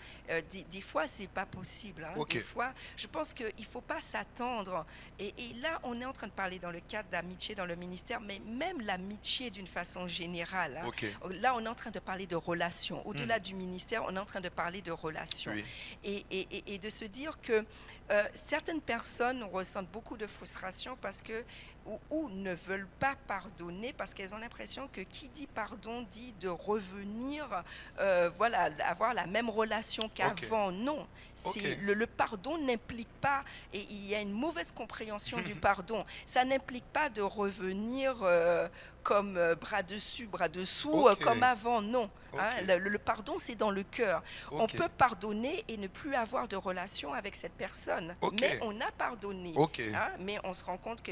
des fois, c'est pas possible. Hein, des fois, je pense qu'il ne faut pas s'attendre. Et là, on est en train de parler dans le cadre d'amitié dans le ministère, mais même l'amitié d'une façon générale. Hein. Là, on est en train de parler de relations. Au-delà du ministère, on est en train de parler de relations. Oui. Et de se dire que certaines personnes ressentent beaucoup de frustration parce que ou ne veulent pas pardonner parce qu'elles ont l'impression que qui dit pardon dit de revenir, voilà, avoir la même relation qu'avant. Non, Ok. le pardon n'implique pas, et il y a une mauvaise compréhension du pardon, ça n'implique pas de revenir comme bras dessus, bras dessous, Ok. comme avant, non. Hein. Ok. Le pardon, c'est dans le cœur. On Ok. peut pardonner et ne plus avoir de relation avec cette personne, Ok. mais on a pardonné. Ok. Hein, mais on se rend compte que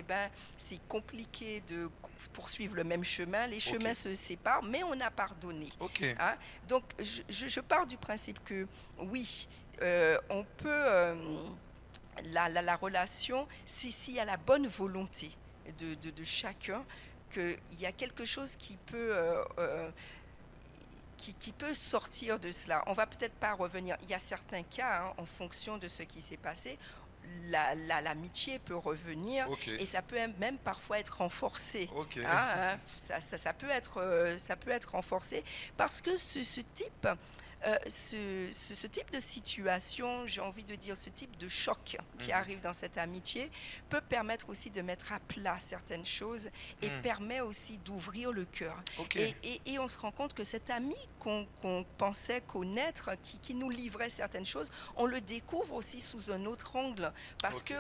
c'est compliqué de poursuivre le même chemin, les chemins se séparent, mais on a pardonné. Ok. Hein. Donc je pars du principe que oui, on peut, la relation, s'il y a la bonne volonté de chacun, qu'il y a quelque chose qui peut... qui peut sortir de cela. On va peut-être pas revenir. Il y a certains cas, hein, en fonction de ce qui s'est passé, l'amitié peut revenir Ok. et ça peut même parfois être renforcé. Ok. Hein, ça peut être renforcé parce que ce type... ce type de situation, j'ai envie de dire, ce type de choc qui arrive dans cette amitié peut permettre aussi de mettre à plat certaines choses et permet aussi d'ouvrir le cœur. Ok. Et on se rend compte que cet ami qu'on pensait connaître, qui nous livrait certaines choses, on le découvre aussi sous un autre angle parce Ok.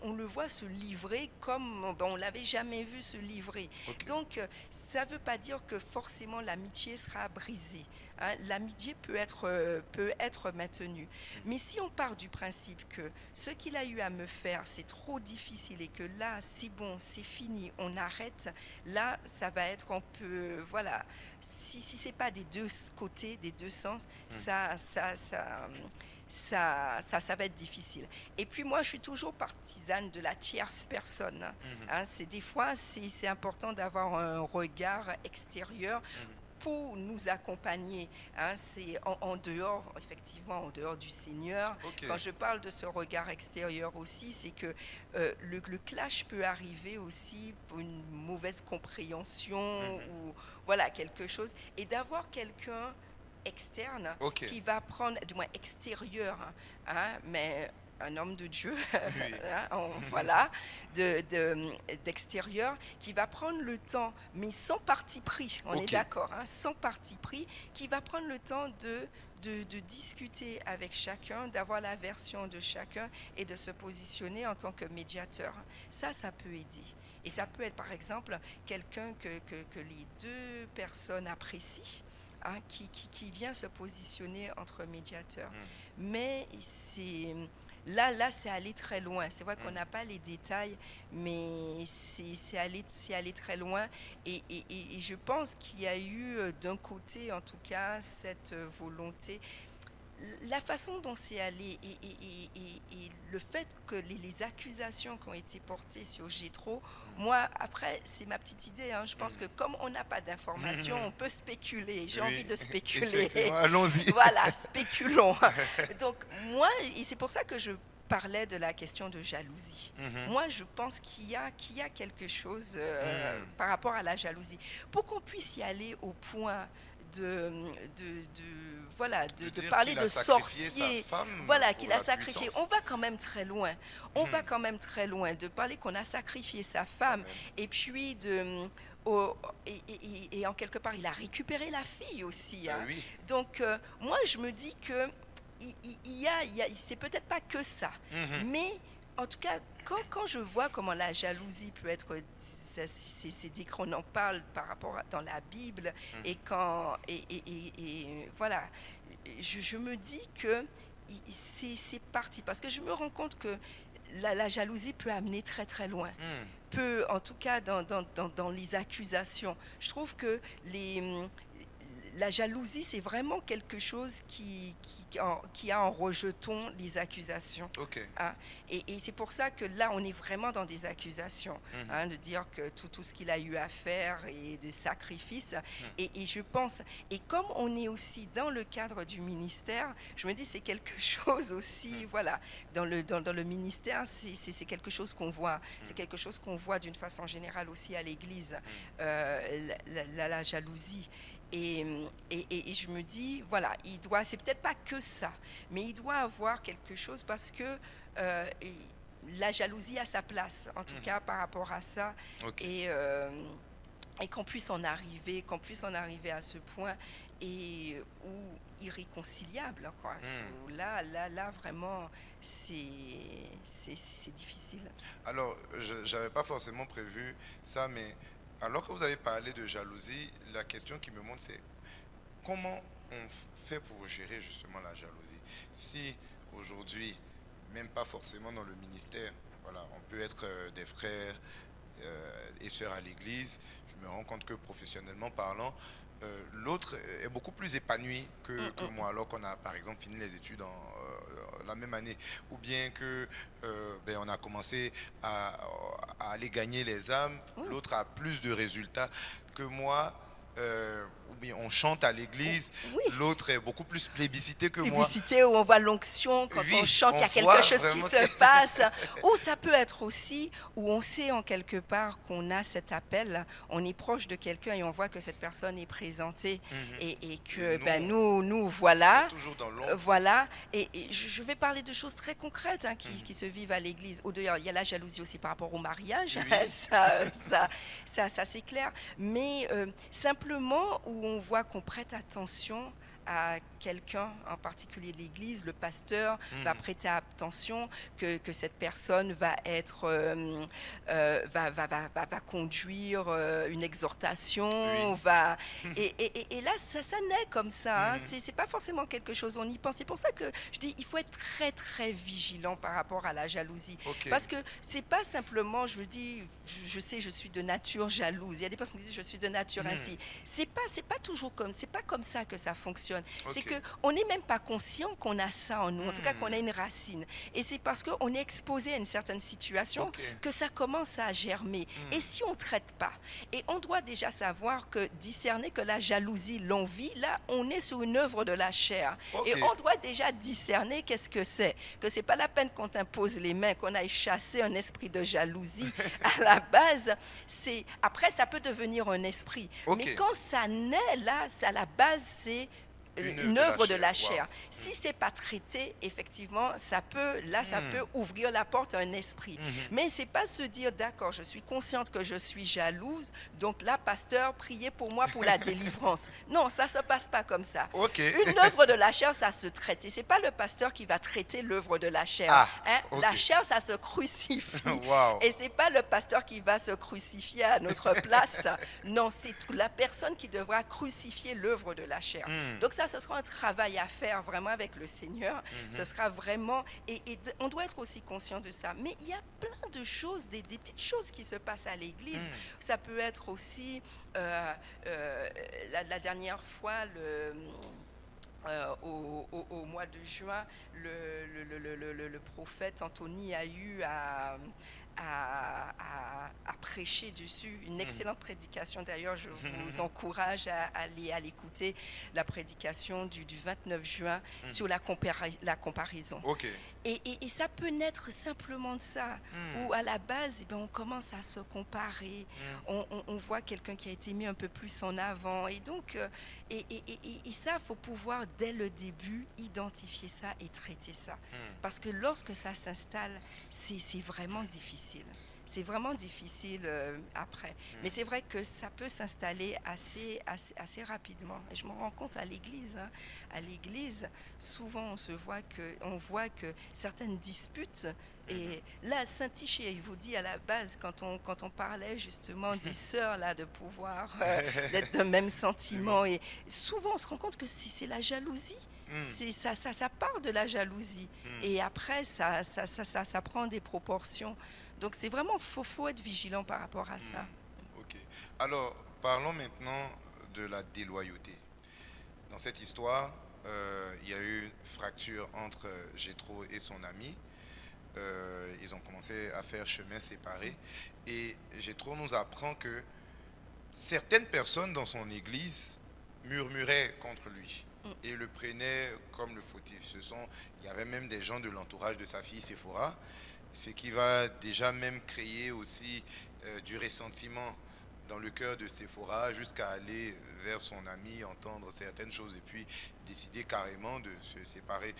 qu'on le voit se livrer comme on ne l'avait jamais vu se livrer. Ok. Donc, ça ne veut pas dire que forcément l'amitié sera brisée. Hein, l'amitié peut être maintenue. Mais si on part du principe que ce qu'il a eu à me faire, c'est trop difficile et que là, c'est bon, c'est fini, on arrête, là, ça va être un peu... Voilà, si ce n'est pas des deux côtés, des deux sens, ça va être difficile. Et puis moi, je suis toujours partisane de la tierce personne. Hein, des fois, c'est important d'avoir un regard extérieur pour nous accompagner. Hein, c'est en dehors, effectivement, en dehors du Seigneur. Ok. Quand je parle de ce regard extérieur aussi, c'est que le clash peut arriver aussi pour une mauvaise compréhension ou voilà, quelque chose. Et d'avoir quelqu'un externe Ok. qui va prendre, du moins extérieur, hein, mais un homme de Dieu, Oui. hein, voilà, d'extérieur, qui va prendre le temps, mais sans parti pris, on est Ok. d'accord, hein, sans parti pris, qui va prendre le temps de discuter avec chacun, d'avoir la version de chacun et de se positionner en tant que médiateur. Ça peut aider. Et ça peut être, par exemple, quelqu'un que les deux personnes apprécient, hein, qui vient se positionner entre médiateurs. Mais là, c'est aller très loin. C'est vrai qu'on n'a pas les détails, mais c'est aller très loin. Et je pense qu'il y a eu, d'un côté, en tout cas, cette volonté. La façon dont c'est allé et le fait que les accusations qui ont été portées sur Jétro, moi, après, c'est ma petite idée. Hein, je pense que comme on n'a pas d'informations, on peut spéculer. J'ai envie de spéculer. Effectivement, allons-y. Voilà, spéculons. Donc, moi, et c'est pour ça que je parlais de la question de jalousie. Moi, je pense qu'il y a quelque chose par rapport à la jalousie. Pour qu'on puisse y aller au point de Dire parler qu'il a de sacrifié sorcier, sa femme voilà, pour qu'il a la sacrifié. puissance. On va quand même très loin. On va quand même très loin de parler qu'on a sacrifié sa femme et puis et en quelque part, il a récupéré la fille aussi. Hein. Oui. Donc, moi, je me dis que c'est peut-être pas que ça, mais en tout cas, quand je vois comment la jalousie peut être, c'est dit qu'on en parle par rapport dans la Bible, et voilà, je me dis que c'est parti, parce que je me rends compte que la jalousie peut amener très très loin. Peut, en tout cas, dans les accusations. Je trouve que la jalousie, c'est vraiment quelque chose qui a en rejeton les accusations. Ok. Hein. Et c'est pour ça que là, on est vraiment dans des accusations, hein, de dire que tout ce qu'il a eu à faire et des sacrifices. Et je pense, et comme on est aussi dans le cadre du ministère, je me dis c'est quelque chose aussi, voilà, dans le ministère, c'est quelque chose qu'on voit. C'est quelque chose qu'on voit d'une façon générale aussi à l'Église, la jalousie. Et je me dis, voilà, c'est peut-être pas que ça, mais il doit avoir quelque chose parce que la jalousie a sa place, en tout cas par rapport à ça, Ok. et, qu'on puisse qu'on puisse en arriver à ce point et où irréconciliable, quoi. Hmm. Là, vraiment, c'est difficile. Alors, je n'avais pas forcément prévu ça, mais alors que vous avez parlé de jalousie, la question qui me monte, c'est comment on fait pour gérer justement la jalousie? Si aujourd'hui, même pas forcément dans le ministère, voilà, on peut être des frères et sœurs à l'église, je me rends compte que professionnellement parlant, l'autre est beaucoup plus épanoui que moi, alors qu'on a par exemple fini les études la même année, ou bien que ben, on a commencé à aller gagner les âmes, Oui. l'autre a plus de résultats que moi, ou bien on chante à l'église, Oui. l'autre est beaucoup plus plébiscité que moi. Publicité où on voit l'onction, quand on Oui, chante, il on y a quelque voit chose qui vraiment se passe. Ou ça peut être aussi où on sait en quelque part qu'on a cet appel, on est proche de quelqu'un et on voit que cette personne est présentée Mhm. et Et que nous, ben, nous on est voilà. toujours dans l'ombre. Voilà, et je vais parler de choses très concrètes, hein, Mhm. qui se vivent à l'église. Au-delà, il y a la jalousie aussi par rapport au mariage, Oui. ça c'est clair. Mais simplement où on voit qu'on prête attention à quelqu'un, en particulier l'église, le pasteur va Mhm. prêter attention, que cette personne va être, va conduire une exhortation, Oui. et là, ça naît comme ça, hein. Mhm. C'est pas forcément quelque chose, on y pense. C'est pour ça que je dis, il faut être très, très vigilant par rapport à la jalousie. Ok. Parce que c'est pas simplement, je me dis, je sais, je suis de nature jalouse. Il y a des personnes qui disent, je suis de nature Mhm. ainsi. C'est pas toujours comme, c'est pas comme ça que ça fonctionne. C'est Ok. que on n'est même pas conscient qu'on a ça en nous, en tout cas qu'on a Hmm. une racine. Et c'est parce qu'on est exposé à une certaine situation Ok. que ça commence à germer. Et Hmm. si on ne traite pas, et on doit déjà savoir que discerner que la jalousie, l'envie, là, on est sur une œuvre de la chair. Ok. Et on doit déjà discerner qu'est-ce que c'est. Que ce n'est pas la peine qu'on t'impose les mains, qu'on aille chasser un esprit de jalousie. À la base, après, ça peut devenir un esprit. Ok. Mais quand ça naît, là, à la base, c'est Une œuvre une de la œuvre de chair. la Waouh. chair. Si c'est pas traité, effectivement, ça peut Hmm. ouvrir la porte à un esprit. Mhm. Mais c'est pas se dire, d'accord, je suis consciente que je suis jalouse, donc là, pasteur, priez pour moi pour la délivrance. Non, ça se passe pas comme ça. Ok. Une œuvre de la chair, ça se traite. Et c'est pas le pasteur qui va traiter l'œuvre de la chair. Ah. Hein? Ok. La chair, ça se crucifie. Waouh. Et c'est pas le pasteur qui va se crucifier à notre place. Non, c'est la personne qui devra crucifier l'œuvre de la chair. Hmm. Donc ça, ce sera un travail à faire vraiment avec le Seigneur. Ce sera vraiment... on doit être aussi conscient de ça. Mais il y a plein de choses, des petites choses qui se passent à l'église. Hmm. Ça peut être aussi, la dernière fois, au mois de juin, le prophète Anthony a eu à prêcher dessus. Une excellente prédication. D'ailleurs, je vous encourage à aller à l'écouter, la prédication du 29 juin sur la comparaison. Ok. Et ça peut naître simplement de ça, où à la base, eh ben, on commence à se comparer, on voit quelqu'un qui a été mis un peu plus en avant, et donc, et ça, il faut pouvoir, dès le début, identifier ça et traiter ça. Parce que lorsque ça s'installe, c'est vraiment difficile. C'est vraiment difficile après. Mais c'est vrai que ça peut s'installer assez rapidement. Et je me rends compte à l'église. Hein. À l'église, souvent on voit que certaines disputes. Et là, Saint-Tiché, il vous dit à la base, quand on parlait justement des sœurs, là, de pouvoir d'être d'un même sentiment. Et souvent, on se rend compte que c'est la jalousie. Ça part de la jalousie. Et après, ça prend des proportions. Donc c'est vraiment, faut être vigilant par rapport à ça. Ok. Alors, parlons maintenant de la déloyauté. Dans cette histoire, il y a eu une fracture entre Jéthro et son ami. Ils ont commencé à faire chemin séparé. Et Jéthro nous apprend que certaines personnes dans son église murmuraient contre lui et le prenaient comme le fautif. Il y avait même des gens de l'entourage de sa fille Séphora, ce qui va déjà même créer aussi du ressentiment dans le cœur de Séphora jusqu'à aller vers son ami, entendre certaines choses et puis décider carrément de se séparer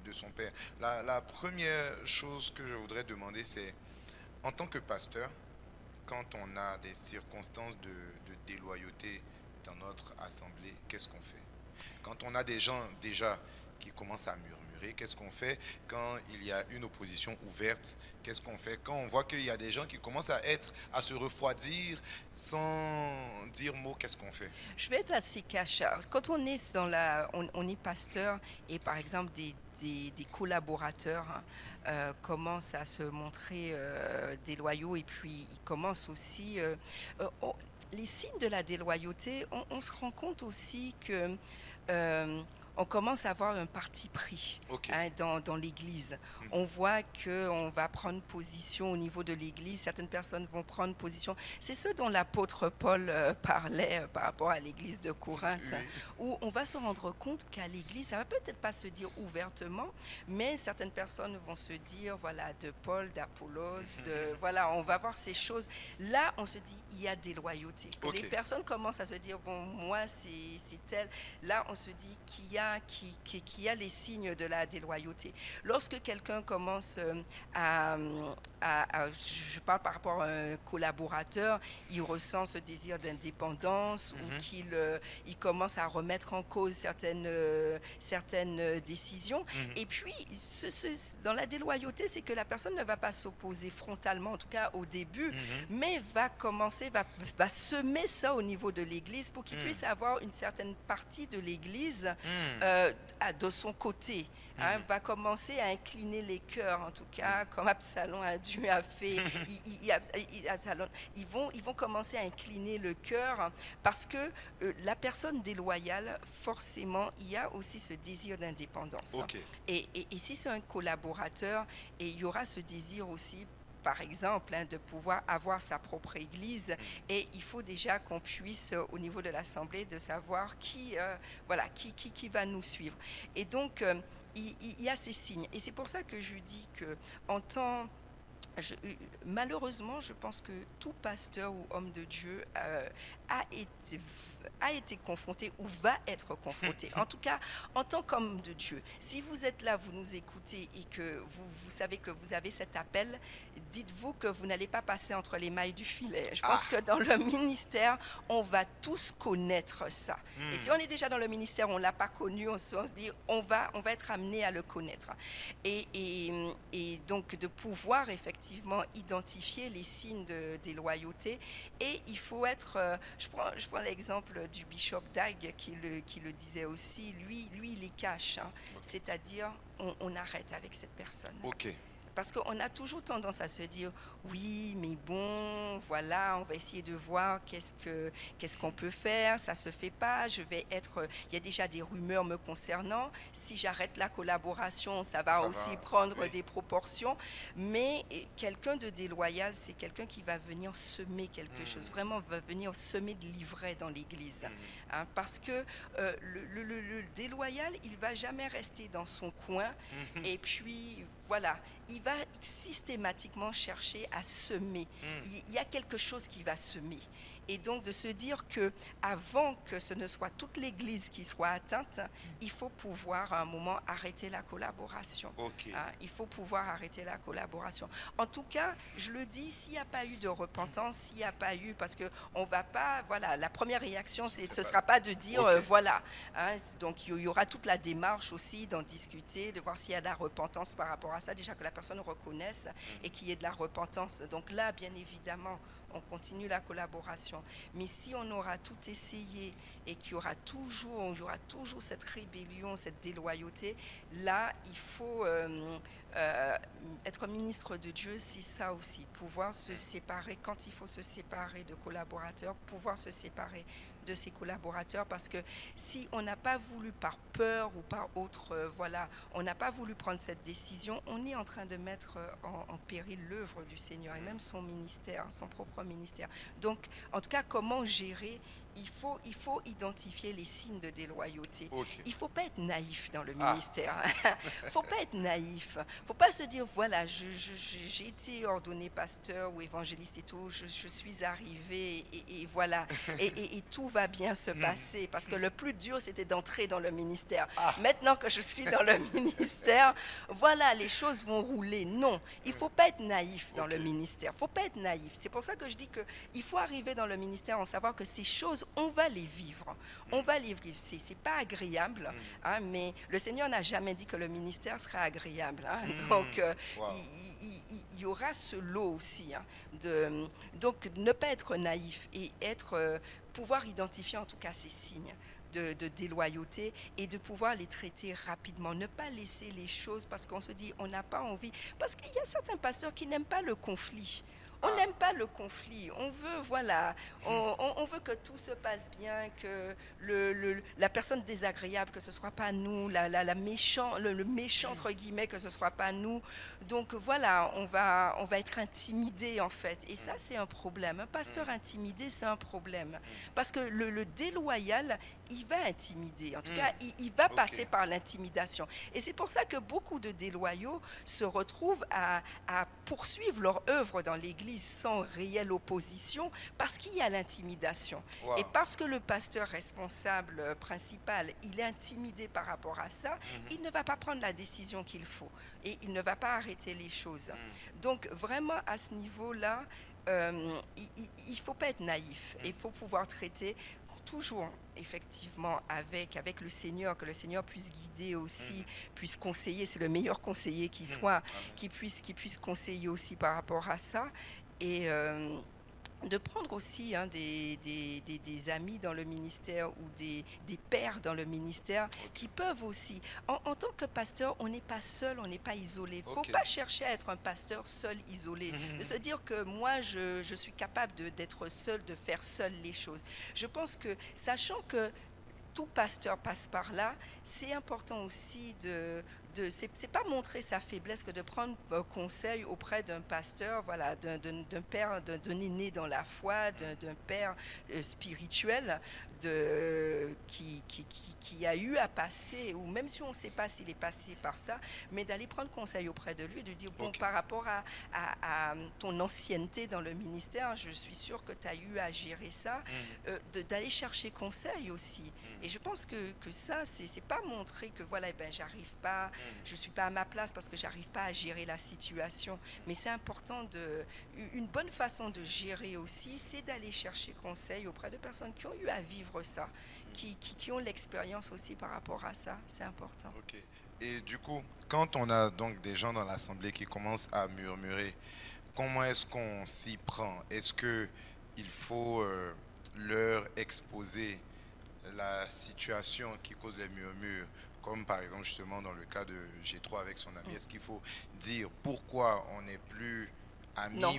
de son père. La première chose que je voudrais demander, c'est en tant que pasteur, quand on a des circonstances de déloyauté dans notre assemblée, qu'est-ce qu'on fait? Quand on a des gens déjà qui commencent à murmurer, qu'est-ce qu'on fait? Quand il y a une opposition ouverte, qu'est-ce qu'on fait? Quand on voit qu'il y a des gens qui commencent à se refroidir sans dire mot, qu'est-ce qu'on fait? Je vais être assez cash. Quand on est on est pasteur et par exemple des collaborateurs commencent à se montrer déloyaux et puis ils commencent aussi les signes de la déloyauté, on se rend compte aussi que on commence à avoir un parti pris Ok. dans l'Église. On voit qu'on va prendre position au niveau de l'Église. Certaines personnes vont prendre position. C'est ce dont l'apôtre Paul parlait par rapport à l'Église de Corinthe, Oui. où on va se rendre compte qu'à l'Église, ça va peut-être pas se dire ouvertement, mais certaines personnes vont se dire, voilà, de Paul, d'Apollos, voilà, on va voir ces choses. Là, on se dit, il y a des loyautés. Ok. Les personnes commencent à se dire, bon, moi, c'est tel. Là, on se dit qu'il y a les signes de la déloyauté. Lorsque quelqu'un commence je parle par rapport à un collaborateur, il ressent ce désir d'indépendance ou il commence à remettre en cause certaines décisions. Et puis, dans la déloyauté, c'est que la personne ne va pas s'opposer frontalement, en tout cas au début, mais va semer ça au niveau de l'Église pour qu'il puisse avoir une certaine partie de l'Église de son côté, va commencer à incliner les cœurs, en tout cas, comme Absalom a fait. Absalom, ils vont commencer à incliner le cœur parce que la personne déloyale, forcément, il y a aussi ce désir d'indépendance. Ok. Et si c'est un collaborateur, et il y aura ce désir aussi par exemple, de pouvoir avoir sa propre église. Et il faut déjà qu'on puisse, au niveau de l'Assemblée, de savoir qui va nous suivre. Et donc, il y a ces signes. Et c'est pour ça que je dis que malheureusement, je pense que tout pasteur ou homme de Dieu a été confronté ou va être confronté. En tout cas, en tant qu'homme de Dieu, si vous êtes là, vous nous écoutez et que vous savez que vous avez cet appel, dites-vous que vous n'allez pas passer entre les mailles du filet. Je pense que dans le ministère, on va tous connaître ça. Et si on est déjà dans le ministère, on ne l'a pas connu, on se dit, on va être amené à le connaître. Et donc, de pouvoir effectivement identifier les signes de déloyauté. Et il faut être... je prends l'exemple du bishop Dag qui le disait aussi. Lui il les cache. C'est-à-dire, on arrête avec cette personne. Ok. Parce qu'on a toujours tendance à se dire, oui, mais bon, voilà, on va essayer de voir qu'est-ce qu'on peut faire, ça se fait pas, il y a déjà des rumeurs me concernant, si j'arrête la collaboration, ça va prendre des proportions, mais quelqu'un de déloyal, c'est quelqu'un qui va venir semer quelque chose, vraiment va venir semer de l'ivraie dans l'église, parce que le déloyal, il va jamais rester dans son coin, et puis voilà, il va systématiquement chercher à semer. Il y a quelque chose qui va semer. Et donc de se dire que avant que ce ne soit toute l'Église qui soit atteinte, il faut pouvoir à un moment arrêter la collaboration. Okay. Il faut pouvoir arrêter la collaboration. En tout cas, je le dis, s'il n'y a pas eu de repentance, s'il n'y a pas eu, parce que on va pas, voilà, la première réaction, ce ne sera pas de dire, voilà. Donc il y aura toute la démarche aussi d'en discuter, de voir s'il y a de la repentance par rapport à ça, déjà que la personne reconnaisse et qu'il y ait de la repentance. Donc là, bien évidemment, on continue la collaboration. Mais si on aura tout essayé et qu'il y aura toujours cette rébellion, cette déloyauté, là, il faut être ministre de Dieu, c'est ça aussi. Pouvoir se séparer quand il faut se séparer de collaborateurs, pouvoir se séparer de ses collaborateurs, parce que si on n'a pas voulu par peur ou par autre, on n'a pas voulu prendre cette décision, on est en train de mettre en péril l'œuvre du Seigneur et même son ministère, son propre ministère. Donc, en tout cas, comment gérer? il faut identifier les signes de déloyauté. Ok. Il ne faut pas être naïf dans le Ah. ministère. Il ne faut pas être naïf. Il ne faut pas se dire, voilà, j'ai été ordonné pasteur ou évangéliste et tout, je suis arrivé et voilà, et tout va bien se passer. Parce que le plus dur, c'était d'entrer dans le ministère. Ah. Maintenant que je suis dans le ministère, voilà, les choses vont rouler. Non, il ne faut pas être naïf dans Ok. le ministère. Il ne faut pas être naïf. C'est pour ça que je dis qu'il faut arriver dans le ministère en savoir que ces choses, on va les vivre. On va les vivre. C'est pas agréable, hein, mais le Seigneur n'a jamais dit que le ministère serait agréable. Hein. Donc, Wow. il y aura ce lot aussi. Hein, donc, ne pas être naïf et pouvoir identifier en tout cas ces signes de déloyauté et de pouvoir les traiter rapidement. Ne pas laisser les choses parce qu'on se dit on n'a pas envie. Parce qu'il y a certains pasteurs qui n'aiment pas le conflit. On n'aime pas le conflit. On veut, voilà, on veut que tout se passe bien, que la personne désagréable, que ce ne soit pas nous, le méchant, entre guillemets, que ce ne soit pas nous. Donc voilà, on va être intimidé en fait. Et ça, c'est un problème. Un pasteur intimidé, c'est un problème. Parce que le déloyal, il va intimider. En tout cas, il va passer par l'intimidation. Et c'est pour ça que beaucoup de déloyaux se retrouvent à poursuivre leur œuvre dans l'Église sans réelle opposition parce qu'il y a l'intimidation. Wow. Et parce que le pasteur responsable principal, il est intimidé par rapport à ça, il ne va pas prendre la décision qu'il faut et il ne va pas arrêter les choses. Donc vraiment à ce niveau-là, il ne faut pas être naïf. Il faut pouvoir traiter toujours effectivement avec le Seigneur, que le Seigneur puisse guider aussi, puisse conseiller, c'est le meilleur conseiller qui soit, qui puisse conseiller aussi par rapport à ça, et de prendre aussi des amis dans le ministère ou des pères dans le ministère qui peuvent aussi. En tant que pasteur, on n'est pas seul, on n'est pas isolé. Il ne faut pas chercher à être un pasteur seul, isolé. De se dire que moi, je suis capable d'être seul, de faire seul les choses. Je pense que, sachant que tout pasteur passe par là, c'est important aussi c'est pas montrer sa faiblesse que de prendre conseil auprès d'un pasteur, voilà, d'un père, d'un aîné dans la foi, d'un père spirituel qui a eu à passer, ou même si on ne sait pas s'il est passé par ça, mais d'aller prendre conseil auprès de lui, de dire, bon, par rapport à ton ancienneté dans le ministère, je suis sûre que tu as eu à gérer ça, d'aller chercher conseil aussi. Et je pense que ça, c'est pas montrer que, voilà, j'arrive pas, je suis pas à ma place parce que j'arrive pas à gérer la situation, mais c'est important une bonne façon de gérer aussi, c'est d'aller chercher conseil auprès de personnes qui ont eu à vivre ça, qui ont l'expérience aussi par rapport à ça, c'est important. Ok. Et du coup, quand on a donc des gens dans l'assemblée qui commencent à murmurer, comment est-ce qu'on s'y prend? Est-ce que il faut leur exposer la situation qui cause les murmures, comme par exemple justement dans le cas de Gétro avec son ami? Est-ce qu'il faut dire pourquoi on n'est plus amis? Non.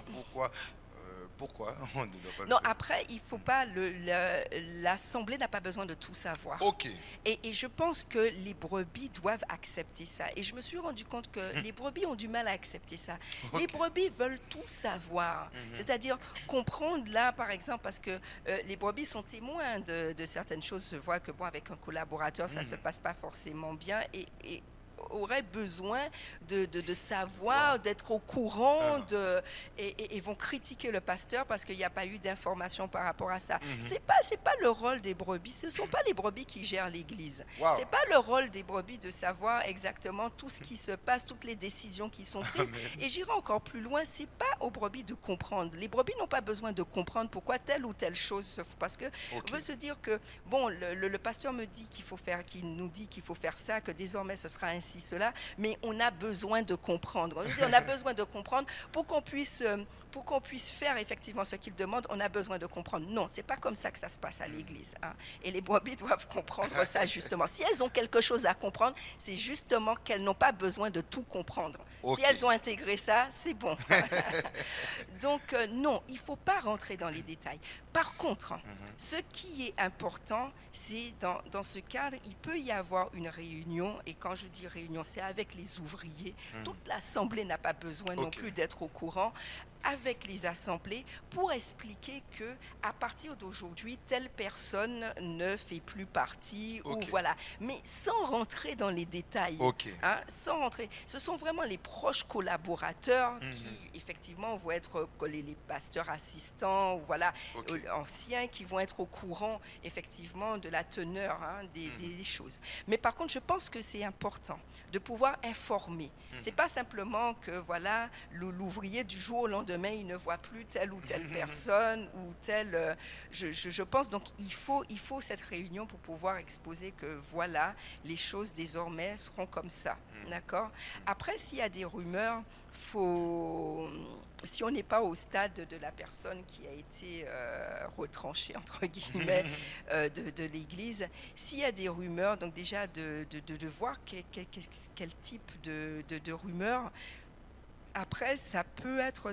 Pourquoi on ne doit pas le Non, faire? après, il faut pas, l'assemblée n'a pas besoin de tout savoir. Ok. Et je pense que les brebis doivent accepter ça. Et je me suis rendu compte que les brebis ont du mal à accepter ça. Les brebis veulent tout savoir. C'est-à-dire comprendre là, par exemple, parce que les brebis sont témoins de certaines choses. Se voient que, bon, avec un collaborateur, ça se passe pas forcément bien. Et auraient besoin de savoir, d'être au courant, et vont critiquer le pasteur parce qu'il n'y a pas eu d'informations par rapport à ça. C'est pas le rôle des brebis, ce ne sont pas les brebis qui gèrent l'Église. Wow. C'est pas le rôle des brebis de savoir exactement tout ce qui se passe, toutes les décisions qui sont prises. Et j'irai encore plus loin, c'est pas aux brebis de comprendre. Les brebis n'ont pas besoin de comprendre pourquoi telle ou telle chose se fait, parce que on veut se dire que, bon, le pasteur me dit qu'il faut faire, qu'il nous dit qu'il faut faire ça, que désormais ce sera ainsi, cela, mais on a besoin de comprendre. On a besoin de comprendre pour qu'on puisse faire effectivement ce qu'il demande. On a besoin de comprendre. Non, c'est pas comme ça que ça se passe à l'Église. Hein. Et les brebis doivent comprendre ça justement. Si elles ont quelque chose à comprendre, c'est justement qu'elles n'ont pas besoin de tout comprendre. Si elles ont intégré ça, c'est bon. Donc non, il faut pas rentrer dans les détails. Par contre, ce qui est important, c'est dans ce cadre, il peut y avoir une réunion, et quand je dis réunion, c'est avec les ouvriers. Toute l'assemblée n'a pas besoin non plus d'être au courant. avec les assemblées pour expliquer que à partir d'aujourd'hui, telle personne ne fait plus partie ou Ok. voilà, mais sans rentrer dans les détails. Ok. Hein, sans rentrer. Ce sont vraiment les proches collaborateurs Mhm. qui, effectivement, vont être les pasteurs assistants, ou voilà, Ok. anciens, qui vont être au courant, effectivement, de la teneur Mhm. des choses. Mais par contre, je pense que c'est important de pouvoir informer. Mhm. C'est pas simplement que, voilà, l'ouvrier du jour au lendemain, il ne voit plus telle ou telle Mhm. personne ou telle. Je pense donc il faut cette réunion pour pouvoir exposer que, voilà, les choses désormais seront comme ça. D'accord. Après, s'il y a des rumeurs, si on n'est pas au stade de la personne qui a été retranchée, entre guillemets, de l'Église, s'il y a des rumeurs, donc déjà de voir quel type de rumeurs. Après, ça peut être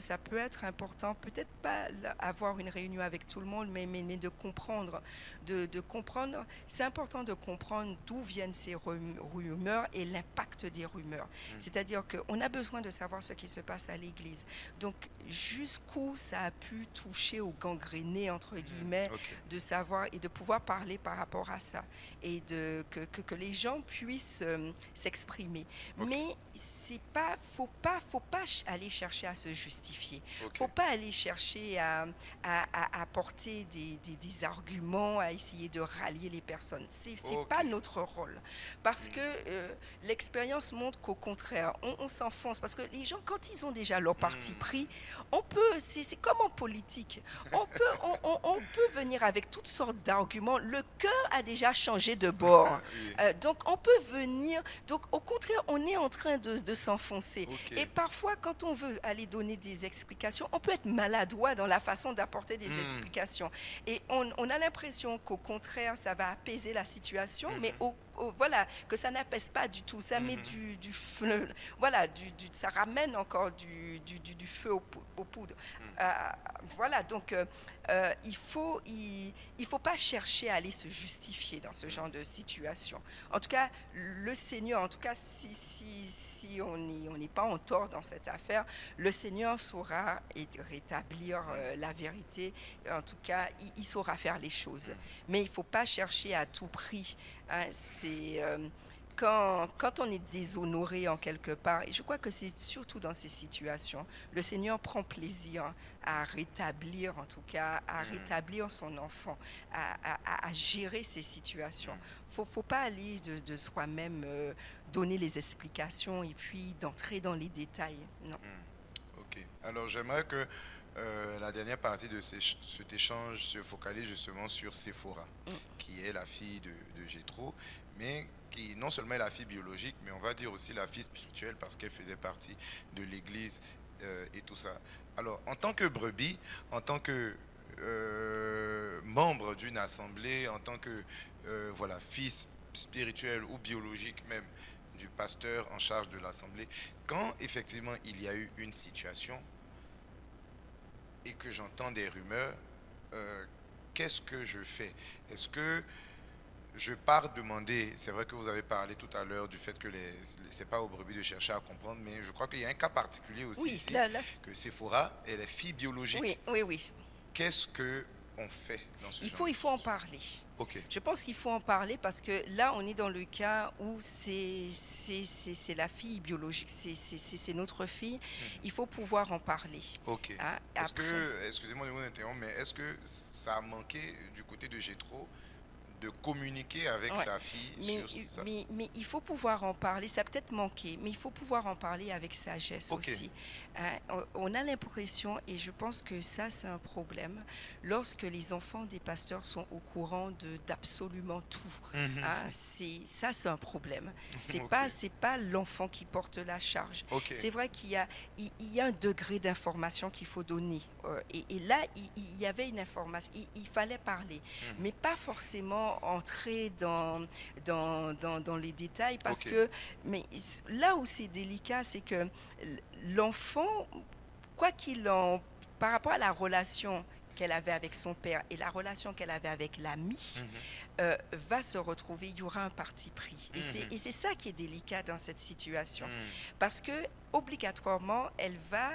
important, peut-être pas avoir une réunion avec tout le monde, mais de comprendre, de comprendre, c'est important de comprendre d'où viennent ces rumeurs et l'impact des rumeurs. C'est-à-dire qu'on a besoin de savoir ce qui se passe à l'Église. Donc, jusqu'où ça a pu toucher au gangréné, entre guillemets, Ok. de savoir et de pouvoir parler par rapport à ça et que les gens puissent s'exprimer. Ok. Mais faut pas aller chercher à se justifier. Ok. Faut pas aller chercher à apporter des arguments, à essayer de rallier les personnes. C'est Ok. pas notre rôle. Parce que l'expérience montre qu'au contraire, on s'enfonce. Parce que les gens, quand ils ont déjà leur parti pris, c'est comme en politique. On peut venir avec toutes sortes d'arguments. Le cœur a déjà changé de bord. Oui. Donc, on peut venir. Donc, au contraire, on est en train de s'enfoncer. Ok. Et parfois, quand on veut aller donner des explications, on peut être maladroit dans la façon d'apporter des explications. Et on a l'impression qu'au contraire, ça va apaiser la situation, mais voilà, que ça n'apaise pas du tout. Ça met du feu, voilà, ça ramène encore du feu aux poudres. Voilà, donc il faut pas chercher à aller se justifier dans ce genre de situation. En tout cas, le Seigneur, en tout cas, si on n'est pas en tort dans cette affaire, le Seigneur saura rétablir la vérité. En tout cas, il saura faire les choses. Mais il ne faut pas chercher à tout prix. Hein, c'est quand on est déshonoré en quelque part, et je crois que c'est surtout dans ces situations, le Seigneur prend plaisir à rétablir, en tout cas, à rétablir son enfant, à gérer ces situations. Faut pas aller de soi-même donner les explications et puis d'entrer dans les détails. Non. Ok. Alors j'aimerais que la dernière partie de cet échange se focalise justement sur Séphora, qui est la fille de Jéthro, mais qui non seulement est la fille biologique, mais on va dire aussi la fille spirituelle parce qu'elle faisait partie de l'Église et tout ça. Alors en tant que brebis, en tant que membre d'une assemblée, en tant que voilà, fils spirituel ou biologique même du pasteur en charge de l'assemblée, quand effectivement il y a eu une situation et que j'entends des rumeurs, qu'est-ce que je fais? Est-ce que je pars demander, c'est vrai que vous avez parlé tout à l'heure du fait que c'est pas aux brebis de chercher à comprendre, mais je crois qu'il y a un cas particulier aussi Oui, ici, là, que Séphora, elle est fille biologique. oui. Qu'est-ce qu'on fait dans ce genre Il faut en parler. Ok. Je pense qu'il faut en parler parce que là, on est dans le cas où c'est la fille biologique, c'est notre fille. Il faut pouvoir en parler. Ok. Hein, Est-ce après- que, excusez-moi de vous interrompre, mais est-ce que ça a manqué du côté de Jéthro de communiquer avec Ouais. sa fille Mais, sur ça? mais il faut pouvoir en parler, ça a peut-être manqué, mais il faut pouvoir en parler avec sagesse Ok. aussi. Hein, on a l'impression, et je pense que ça c'est un problème, lorsque les enfants des pasteurs sont au courant d'absolument tout. Hein, ça c'est un problème. C'est Ok. pas l'enfant qui porte la charge. Ok. C'est vrai qu'il y a un degré d'information qu'il faut donner. Et là, il y avait une information, il fallait parler, mais pas forcément entrer dans les détails parce Ok. que, mais là où c'est délicat, c'est que l'enfant, quoi qu'il en, par rapport à la relation qu'elle avait avec son père et la relation qu'elle avait avec l'ami, va se retrouver, il y aura un parti pris. Et c'est ça qui est délicat dans cette situation. Parce que, obligatoirement, elle va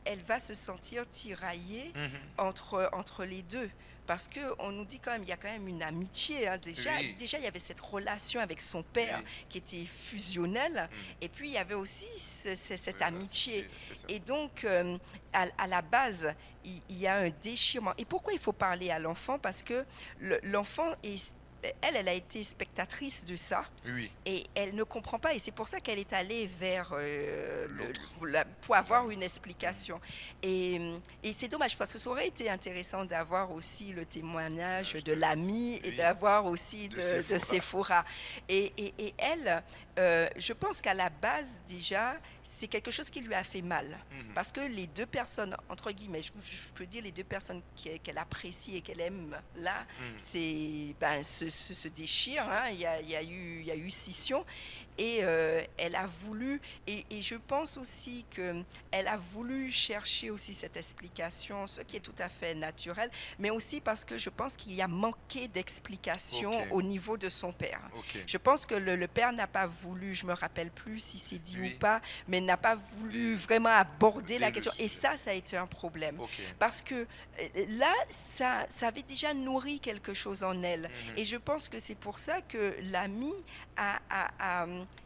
elle va se sentir tiraillée Mhm. entre les deux. Parce qu'on nous dit quand même, il y a quand même une amitié. Déjà, Oui. déjà, il y avait cette relation avec son père Oui. qui était fusionnelle. Mhm. Et puis, il y avait aussi cette Voilà, amitié. c'est ça. Et donc, à la base, il y a un déchirement. Et pourquoi il faut parler à l'enfant? Parce que l'enfant, elle a été spectatrice de ça. Oui. Et elle ne comprend pas, et c'est pour ça qu'elle est allée vers L'autre. pour avoir une explication. Et c'est dommage, parce que ça aurait été intéressant d'avoir aussi le témoignage de l'ami et Oui. d'avoir aussi De de Sephora. Et elle, je pense qu'à la base, déjà, c'est quelque chose qui lui a fait mal. Mhm. Parce que les deux personnes, entre guillemets, je peux dire les deux personnes qu'elle apprécie et qu'elle aime là, Mhm. c'est se déchirent. Il y a eu scission. Et elle a voulu, et je pense aussi qu'elle a voulu chercher aussi cette explication, ce qui est tout à fait naturel, mais aussi parce que je pense qu'il y a manqué d'explication Ok. au niveau de son père. Ok. Je pense que le père n'a pas voulu, je me rappelle plus si c'est dit Oui. ou pas, mais n'a pas voulu vraiment aborder la question. Et ça a été un problème. Ok. Parce que là, ça avait déjà nourri quelque chose en elle. Mhm. Et je pense que c'est pour ça que l'ami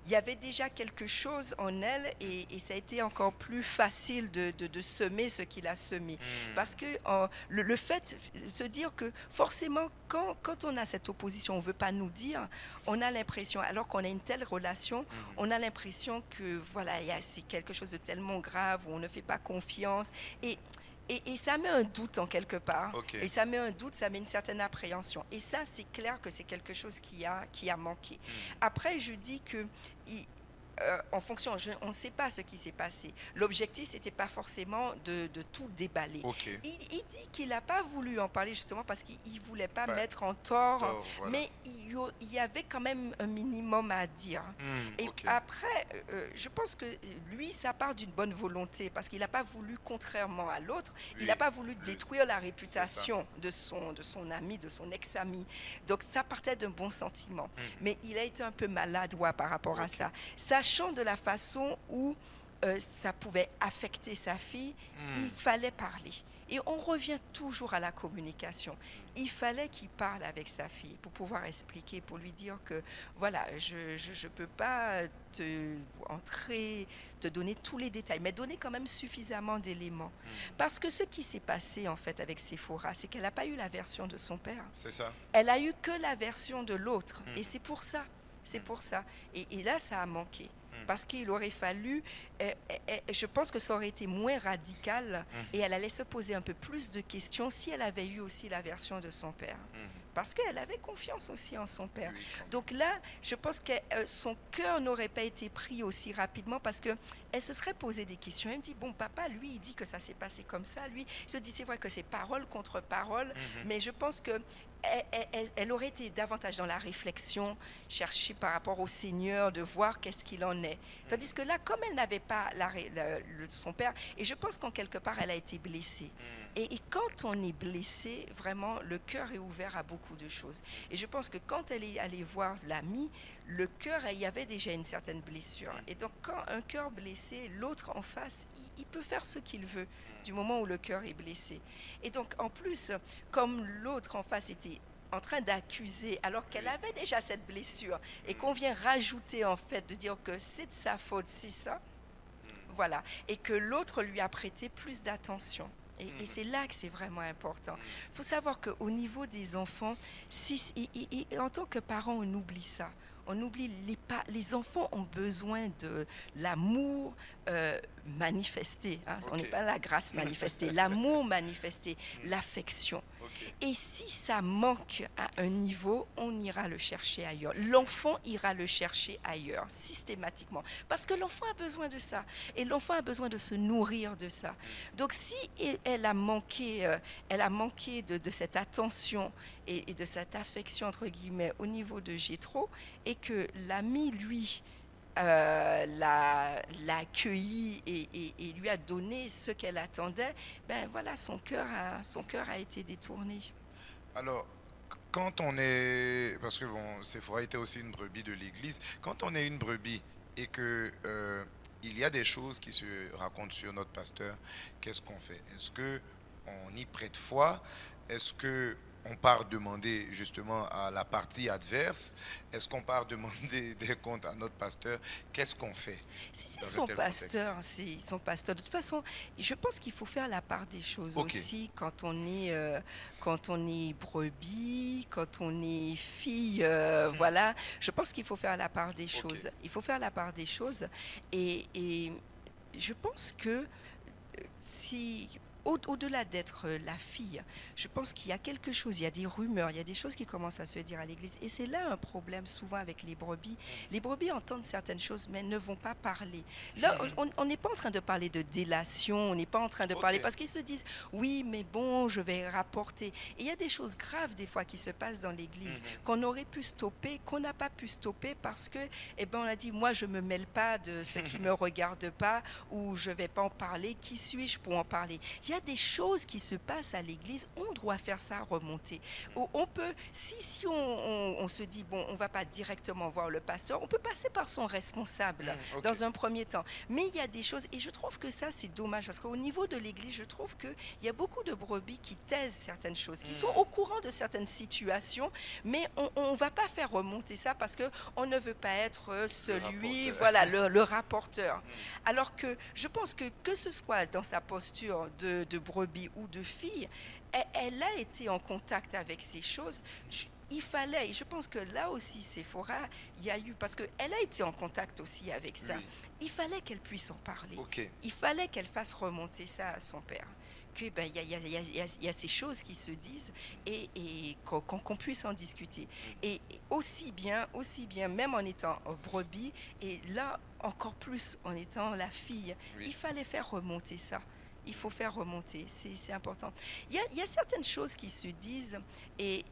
il y avait déjà quelque chose en elle, et ça a été encore plus facile de semer ce qu'il a semé. Mhm. Parce que le fait de se dire que forcément, quand on a cette opposition, on ne veut pas nous dire, on a l'impression, alors qu'on a une telle relation, Mhm. on a l'impression que voilà, c'est quelque chose de tellement grave, où on ne fait pas confiance. Et ça met un doute en quelque part. Ok. Et ça met un doute, ça met une certaine appréhension. Et ça, c'est clair que c'est quelque chose qui a manqué. Mhm. Après, je dis que en fonction, on ne sait pas ce qui s'est passé. L'objectif, ce n'était pas forcément de tout déballer. Ok. Il dit qu'il n'a pas voulu en parler justement parce qu'il ne voulait pas Ouais. mettre en tort, Tort, voilà. mais il y avait quand même un minimum à dire. Mhm. Et Ok. après, je pense que lui, ça part d'une bonne volonté, parce qu'il n'a pas voulu, contrairement à l'autre, il Oui. n'a pas voulu détruire la réputation de son ami, de son ex-ami. Donc ça partait d'un bon sentiment. Mhm. Mais il a été un peu maladroit par rapport à Ok. ça, sachant de la façon où ça pouvait affecter sa fille. Mhm. Il fallait parler. Et on revient toujours à la communication. Il fallait qu'il parle avec sa fille pour pouvoir expliquer, pour lui dire que voilà, je ne peux pas te donner tous les détails, mais donner quand même suffisamment d'éléments. Parce que ce qui s'est passé en fait avec Sephora, c'est qu'elle n'a pas eu la version de son père. C'est ça. Elle a eu que la version de l'autre. Mhm. Et c'est pour ça. C'est pour ça. Et là, ça a manqué. Mhm. Parce qu'il aurait fallu, je pense que ça aurait été moins radical, Mhm. et elle allait se poser un peu plus de questions si elle avait eu aussi la version de son père. Mhm. Parce qu'elle avait confiance aussi en son père. Oui, quand même. Donc là, je pense que son cœur n'aurait pas été pris aussi rapidement, parce qu'elle se serait posé des questions. Elle me dit, bon, papa, lui, il dit que ça s'est passé comme ça. Lui, il se dit, c'est vrai que c'est parole contre parole, Mhm. mais je pense que elle aurait été davantage dans la réflexion, chercher par rapport au Seigneur, de voir qu'est-ce qu'il en est. Tandis que là, comme elle n'avait pas son père, et je pense qu'en quelque part, elle a été blessée. Mhm. Et quand on est blessé, vraiment, le cœur est ouvert à beaucoup de choses. Et je pense que quand elle est allée voir l'ami, le cœur, il y avait déjà une certaine blessure. Et donc, quand un cœur blessé, l'autre en face, il peut faire ce qu'il veut du moment où le cœur est blessé. Et donc, en plus, comme l'autre en face était en train d'accuser, alors qu'elle avait déjà cette blessure, et qu'on vient rajouter, en fait, de dire que c'est de sa faute, c'est ça, voilà, et que l'autre lui a prêté plus d'attention. Et c'est là que c'est vraiment important. Il faut savoir qu'au niveau des enfants, et en tant que parents, on oublie ça. On oublie, les enfants ont besoin de l'amour manifesté. On n'est pas la grâce manifestée, l'amour manifesté, l'affection. Ok. Et si ça manque à un niveau, on ira le chercher ailleurs. L'enfant ira le chercher ailleurs, systématiquement. Parce que l'enfant a besoin de ça. Et l'enfant a besoin de se nourrir de ça. Donc si elle a manqué de cette attention et de cette affection, entre guillemets, au niveau de Jéthro, et que l'ami, lui, l'a accueilli et lui a donné ce qu'elle attendait, ben voilà, son cœur a été détourné. Alors, quand on est, parce que bon, Séphora était aussi une brebis de l'église, quand on est une brebis et que il y a des choses qui se racontent sur notre pasteur. Qu'est-ce qu'on fait? Est-ce que on y prête foi? Est-ce que on part demander justement à la partie adverse? Est-ce qu'on part demander des comptes à notre pasteur? Qu'est-ce qu'on fait Si c'est dans un son tel contexte? pasteur, c'est son pasteur. De toute façon, je pense qu'il faut faire la part des choses Ok. aussi quand on est brebis, quand on est fille, voilà. Je pense qu'il faut faire la part des Ok. choses. Il faut faire la part des choses et je pense que si au-delà d'être la fille, je pense qu'il y a quelque chose, il y a des rumeurs, il y a des choses qui commencent à se dire à l'église. Et c'est là un problème souvent avec les brebis. Les brebis entendent certaines choses, mais ne vont pas parler. Là, on n'est pas en train de parler de délation, on n'est pas en train de parler, Ok. parce qu'ils se disent, oui, mais bon, je vais rapporter. Et il y a des choses graves des fois qui se passent dans l'église, qu'on aurait pu stopper, qu'on n'a pas pu stopper parce que, eh ben, on a dit, moi, je ne me mêle pas de ce qui ne me regarde pas, ou je ne vais pas en parler. Qui suis-je pour en parler? Il y a des choses qui se passent à l'église, on doit faire ça remonter. On peut, si on se dit, bon, on ne va pas directement voir le pasteur, on peut passer par son responsable Ok. dans un premier temps. Mais il y a des choses, et je trouve que ça, c'est dommage, parce qu'au niveau de l'église, je trouve qu'il y a beaucoup de brebis qui taisent certaines choses, qui sont au courant de certaines situations, mais on ne va pas faire remonter ça parce qu'on ne veut pas être celui, rapporteur. voilà, le rapporteur. Alors que je pense que ce soit dans sa posture de brebis ou de fille, elle a été en contact avec ces choses. Il fallait, et je pense que là aussi, Sephora, il y a eu, parce qu'elle a été en contact aussi avec ça, Oui. il fallait qu'elle puisse en parler. Ok. Il fallait qu'elle fasse remonter ça à son père. Que ben, il y a ces choses qui se disent et qu'on puisse en discuter. Et aussi bien, même en étant brebis, et là encore plus en étant la fille, Oui. il fallait faire remonter ça. Il faut faire remonter, c'est important. Il y a certaines choses qui se disent et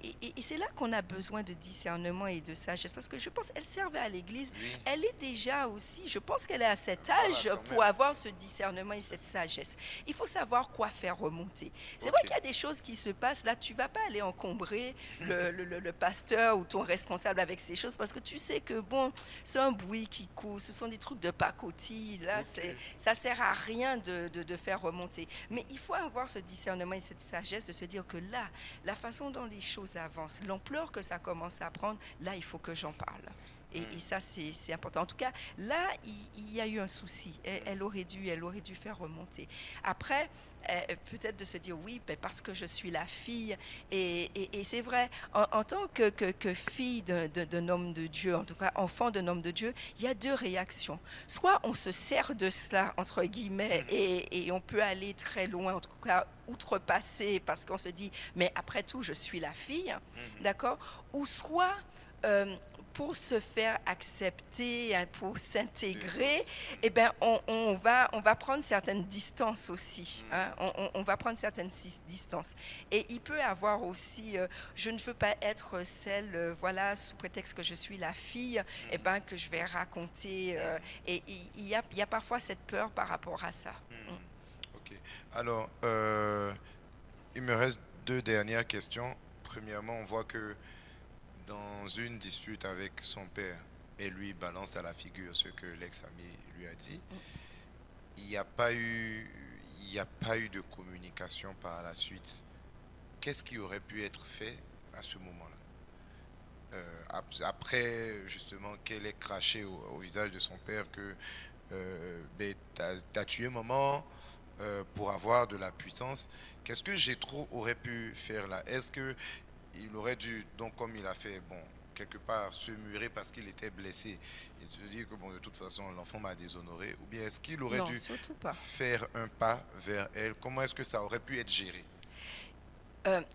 c'est là qu'on a besoin de discernement et de sagesse parce que je pense qu'elle servait à l'église, Oui. elle est déjà aussi, je pense qu'elle est à cet Voilà, âge quand pour même. avoir ce discernement et cette sagesse. Il faut savoir quoi faire remonter. C'est Ok. vrai qu'il y a des choses qui se passent, là tu vas pas aller encombrer le pasteur ou ton responsable avec ces choses parce que tu sais que bon, c'est un bruit qui court, ce sont des trucs de pacotille, là Ok. ça sert à rien de faire remonter. Mais il faut avoir ce discernement et cette sagesse de se dire que là, la façon dont les choses avancent, l'ampleur que ça commence à prendre, là, il faut que j'en parle. Et ça, c'est important. En tout cas, là, il y a eu un souci. Elle aurait dû faire remonter. Après, peut-être de se dire oui, ben parce que je suis la fille. Et c'est vrai, en tant que fille d'un homme de Dieu, en tout cas enfant d'un homme de Dieu, il y a deux réactions. Soit on se sert de cela, entre guillemets, et on peut aller très loin, en tout cas outrepasser, parce qu'on se dit, mais après tout, je suis la fille, d'accord? Ou soit... pour se faire accepter, pour s'intégrer, eh ben, on va prendre certaines distances aussi. Hein, on va prendre certaines distances. Et il peut avoir aussi, je ne veux pas être celle, voilà, sous prétexte que je suis la fille, eh ben, que je vais raconter. Et il y a parfois cette peur par rapport à ça. Ok. Alors, il me reste deux dernières questions. Premièrement, on voit que dans une dispute avec son père, et lui balance à la figure ce que l'ex-ami lui a dit. Il n'y a pas eu, il n'y a pas eu de communication par la suite. Qu'est-ce qui aurait pu être fait à ce moment-là? Après, justement, qu'elle ait craché au visage de son père que ben, t'as tué maman pour avoir de la puissance. Qu'est-ce que Jétro aurait pu faire là? Est-ce que il aurait dû, donc comme il a fait, bon, quelque part se murer parce qu'il était blessé et se dire que bon, de toute façon, l'enfant m'a déshonoré, ou bien est-ce qu'il aurait Non, dû surtout pas. faire un pas vers elle? Comment est-ce que ça aurait pu être géré?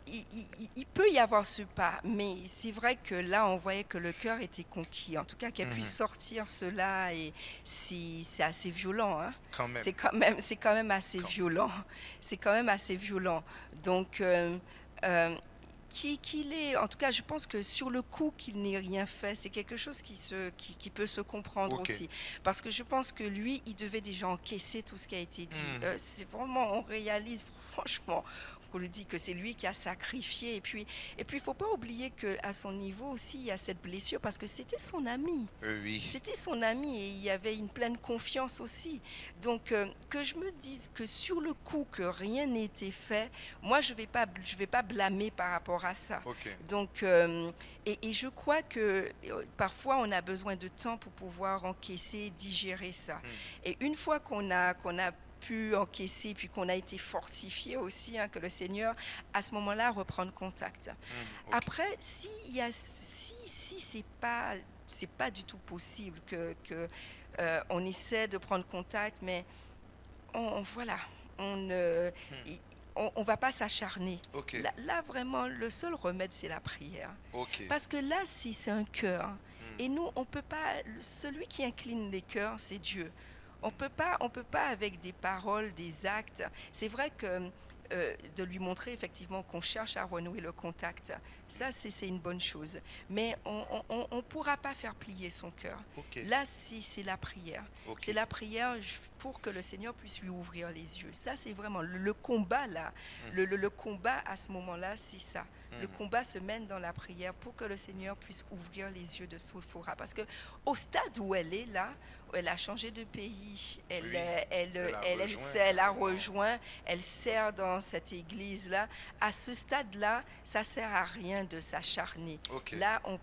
Il peut y avoir ce pas, mais c'est vrai que là, on voyait que le cœur était conquis. En tout cas, qu'elle puisse sortir cela, et c'est assez violent. Hein. Quand même. C'est quand même assez violent. C'est quand même assez violent. Donc, qu'il est, en tout cas, je pense que sur le coup qu'il n'ait rien fait, c'est quelque chose qui peut se comprendre Ok. aussi. Parce que je pense que lui, il devait déjà encaisser tout ce qui a été dit. C'est vraiment, on réalise, franchement, qu'on lui dit que c'est lui qui a sacrifié. Et puis, il faut pas oublier qu'à son niveau aussi, il y a cette blessure parce que c'était son ami. Oui. C'était son ami et il y avait une pleine confiance aussi. Donc, que je me dise que sur le coup, que rien n'était fait, moi, je vais pas blâmer par rapport à ça. Ok. Donc, et je crois que parfois, on a besoin de temps pour pouvoir encaisser, digérer ça. Et une fois qu'on a pu encaisser, puis qu'on a été fortifié aussi, hein, que le Seigneur, à ce moment-là, reprendre contact. Ok. Après, si c'est pas du tout possible que on essaie de prendre contact, mais voilà, on ne, Hmm. on va pas s'acharner. Ok. Là, vraiment, le seul remède, c'est la prière. Ok. Parce que là, c'est un cœur. Hmm. Et nous, on peut pas. Celui qui incline les cœurs, c'est Dieu. On peut pas avec des paroles, des actes. C'est vrai que de lui montrer effectivement qu'on cherche à renouer le contact, ça, c'est une bonne chose. Mais on pourra pas faire plier son cœur. Ok. Là, c'est la prière. Ok. C'est la prière pour que le Seigneur puisse lui ouvrir les yeux. Ça, c'est vraiment le combat là. Le combat à ce moment-là, c'est ça. Le combat se mène dans la prière pour que le Seigneur puisse ouvrir les yeux de Sophora. Parce que au stade où elle est là, elle a changé de pays, Oui. rejoint elle a carrément. rejoint, elle sert dans cette église-là. À ce stade-là, ça sert à rien de s'acharner. Ok. Là, on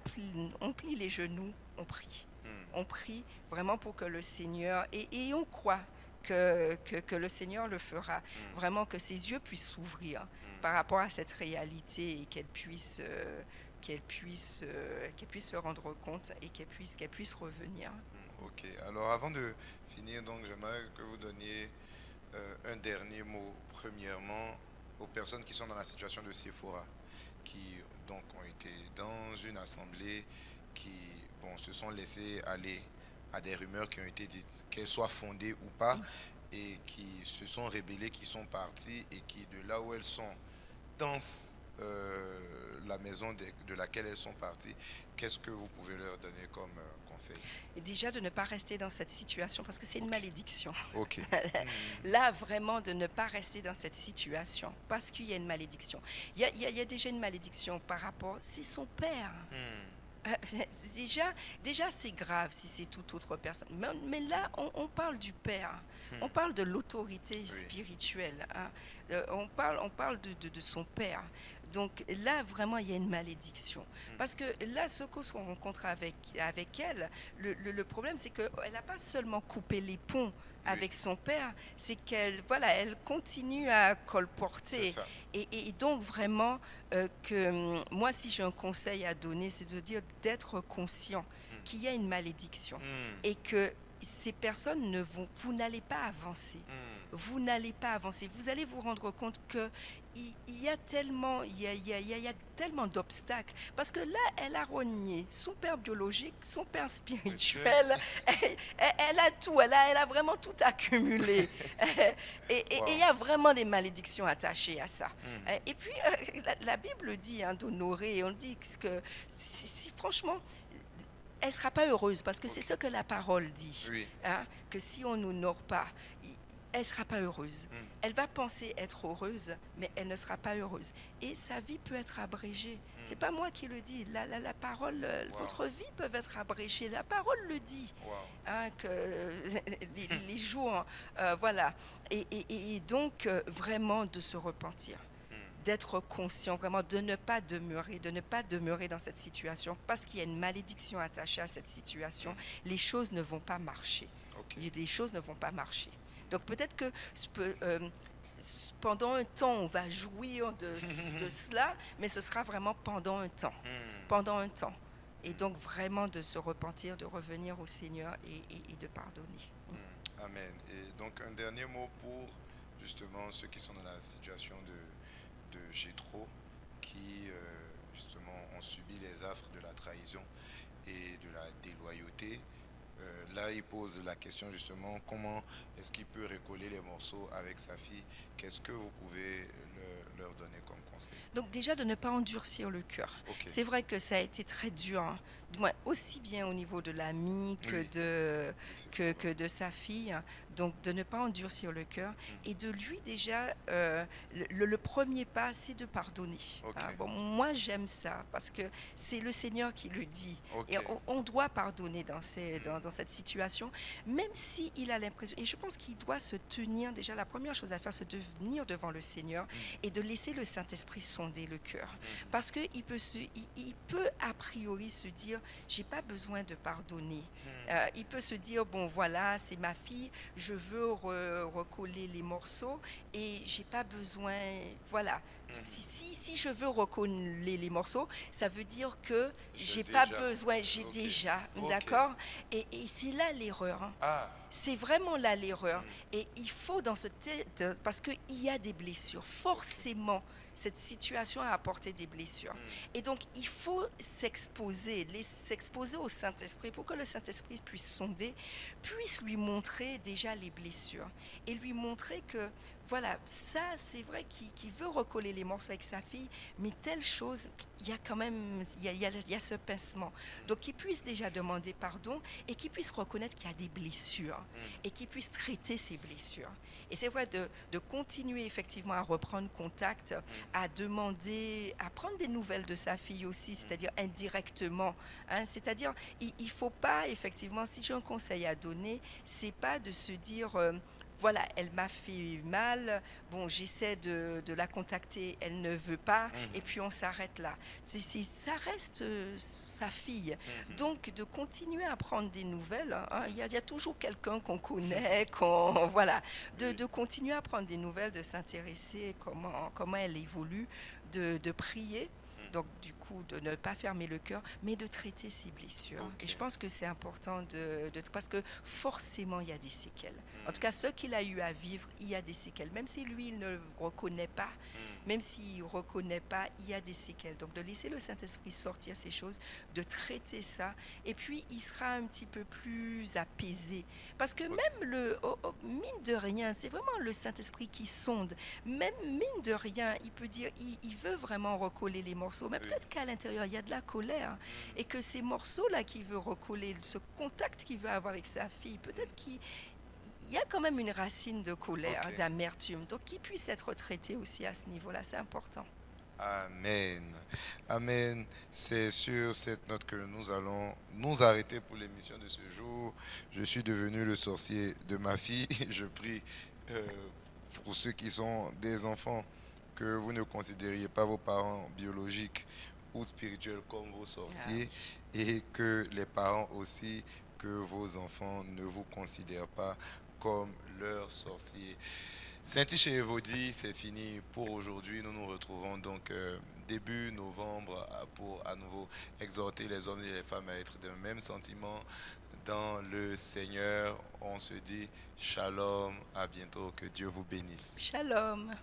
plie les genoux, on prie. Hmm. On prie vraiment pour que le Seigneur, et on croit que le Seigneur le fera, vraiment que ses yeux puissent s'ouvrir par rapport à cette réalité et qu'elle puisse se rendre compte et qu'elle puisse revenir. Ok. Alors avant de finir, donc j'aimerais que vous donniez un dernier mot, premièrement, aux personnes qui sont dans la situation de Sephora, qui donc ont été dans une assemblée, qui se sont laissés aller à des rumeurs qui ont été dites, qu'elles soient fondées ou pas, et qui se sont rébellées, qui sont parties, et qui de là où elles sont, dans la maison de laquelle elles sont parties, qu'est-ce que vous pouvez leur donner comme conseil? Et déjà de ne pas rester dans cette situation parce que c'est une malédiction. Ok. Là, vraiment, de ne pas rester dans cette situation parce qu'il y a une malédiction. Il y a déjà une malédiction par rapport, c'est son père. Déjà c'est grave si c'est toute autre personne. Mais là, on parle du père. On parle de l'autorité spirituelle. Hein. On parle de son père. Donc là, vraiment, il y a une malédiction. Parce que là, ce qu'on se rencontre avec elle, le problème, c'est qu'elle n'a pas seulement coupé les ponts avec son père, c'est qu'elle elle continue à colporter. Et donc, vraiment, moi, si j'ai un conseil à donner, c'est de dire d'être conscient qu'il y a une malédiction et que ces personnes vous n'allez pas avancer. Vous n'allez pas avancer. Vous allez vous rendre compte que il y a tellement d'obstacles. Parce que là, elle a renié son père biologique, son père spirituel. Elle a tout. Elle a vraiment tout accumulé. Et il y a vraiment des malédictions attachées à ça. Et puis, la Bible dit d'honorer. On dit que si franchement, elle ne sera pas heureuse parce que c'est ce que la parole dit. Hein, que si on n'honore pas, elle ne sera pas heureuse. Elle va penser être heureuse, mais elle ne sera pas heureuse. Et sa vie peut être abrégée. Ce n'est pas moi qui le dis. La parole, votre vie peut être abrégée. La parole le dit. Hein, que les jours, voilà. Et donc, vraiment de se repentir. D'être conscient, vraiment, de ne pas demeurer dans cette situation, parce qu'il y a une malédiction attachée à cette situation. Les choses ne vont pas marcher. Les choses ne vont pas marcher. Donc peut-être que pendant un temps, on va jouir de cela, mais ce sera vraiment pendant un temps. Pendant un temps. Et donc vraiment de se repentir, de revenir au Seigneur et de pardonner. Amen. Et donc un dernier mot pour justement ceux qui sont dans la situation de Jéthro, qui justement ont subi les affres de la trahison et de la déloyauté. Là, il pose la question justement, comment est-ce qu'il peut recoller les morceaux avec sa fille? Qu'est-ce que vous pouvez leur donner comme conseil? Donc déjà de ne pas endurcir le cœur. Ok. C'est vrai que ça a été très dur, hein, du moins aussi bien au niveau de l'ami Oui. Oui, c'est que de sa fille. Donc de ne pas endurcir le cœur et de lui déjà, le premier pas, c'est de pardonner. Ok. Hein. Bon, moi j'aime ça parce que c'est le Seigneur qui le dit. Ok. Et on doit pardonner dans cette situation, même s'il a l'impression, et je pense qu'il doit se tenir, déjà la première chose à faire, c'est de venir devant le Seigneur et de laisser le Saint-Esprit sonder le cœur. Parce qu'il peut, il peut a priori se dire, j'ai pas besoin de pardonner. Il peut se dire, bon voilà, c'est ma fille, je veux recoller les morceaux et j'ai pas besoin, voilà. Si je veux recoller les morceaux, ça veut dire que j'ai pas déjà. besoin, j'ai Ok. déjà, Ok. d'accord? Et c'est là l'erreur. Hein. Ah, C'est vraiment là l'erreur. Et il faut dans ce parce qu'il y a des blessures. Forcément, cette situation a apporté des blessures. Et donc, il faut s'exposer au Saint-Esprit pour que le Saint-Esprit puisse sonder, puisse lui montrer déjà les blessures et lui montrer que voilà, ça c'est vrai qu'il veut recoller les morceaux avec sa fille, mais telle chose, il y a quand même, il y a ce pincement. Donc qu'il puisse déjà demander pardon et qu'il puisse reconnaître qu'il y a des blessures et qu'il puisse traiter ces blessures. Et c'est vrai de continuer effectivement à reprendre contact, à demander, à prendre des nouvelles de sa fille aussi, c'est-à-dire indirectement. Hein, c'est-à-dire, il ne faut pas effectivement, si j'ai un conseil à donner, c'est pas de se dire voilà, elle m'a fait mal, bon, j'essaie de la contacter, elle ne veut pas, et puis on s'arrête là. Ça reste sa fille. Donc, de continuer à prendre des nouvelles, hein, il y a toujours quelqu'un qu'on connaît, voilà, de continuer à prendre des nouvelles, de s'intéresser comment elle évolue, de prier. Donc, du coup, de ne pas fermer le cœur, mais de traiter ses blessures. Ok. Et je pense que c'est important parce que forcément, il y a des séquelles. En tout cas, ce qu'il a eu à vivre, il y a des séquelles. Même si lui, il ne reconnaît pas, même s'il ne reconnaît pas, il y a des séquelles. Donc, de laisser le Saint-Esprit sortir ces choses, de traiter ça, et puis il sera un petit peu plus apaisé. Parce que même mine de rien, c'est vraiment le Saint-Esprit qui sonde. Même mine de rien, il peut dire, il veut vraiment recoller les morceaux, mais peut-être qu'à l'intérieur, il y a de la colère, et que ces morceaux-là qu'il veut recoller, ce contact qu'il veut avoir avec sa fille, peut-être qu'il y a quand même une racine de colère, Ok. d'amertume, donc qu'il puisse être traité aussi à ce niveau-là, c'est important. Amen. Amen. C'est sur cette note que nous allons nous arrêter pour l'émission de ce jour. Je suis devenu le sorcier de ma fille. Je prie euh, pour ceux qui sont des enfants que vous ne considériez pas vos parents biologiques ou spirituels comme vos sorciers et que les parents aussi, que vos enfants ne vous considèrent pas comme leurs sorciers. Saint-Tiche et Evodi, c'est fini pour aujourd'hui. Nous nous retrouvons donc début novembre pour à nouveau exhorter les hommes et les femmes à être d'un même sentiment dans le Seigneur. On se dit shalom, à bientôt, que Dieu vous bénisse. Shalom.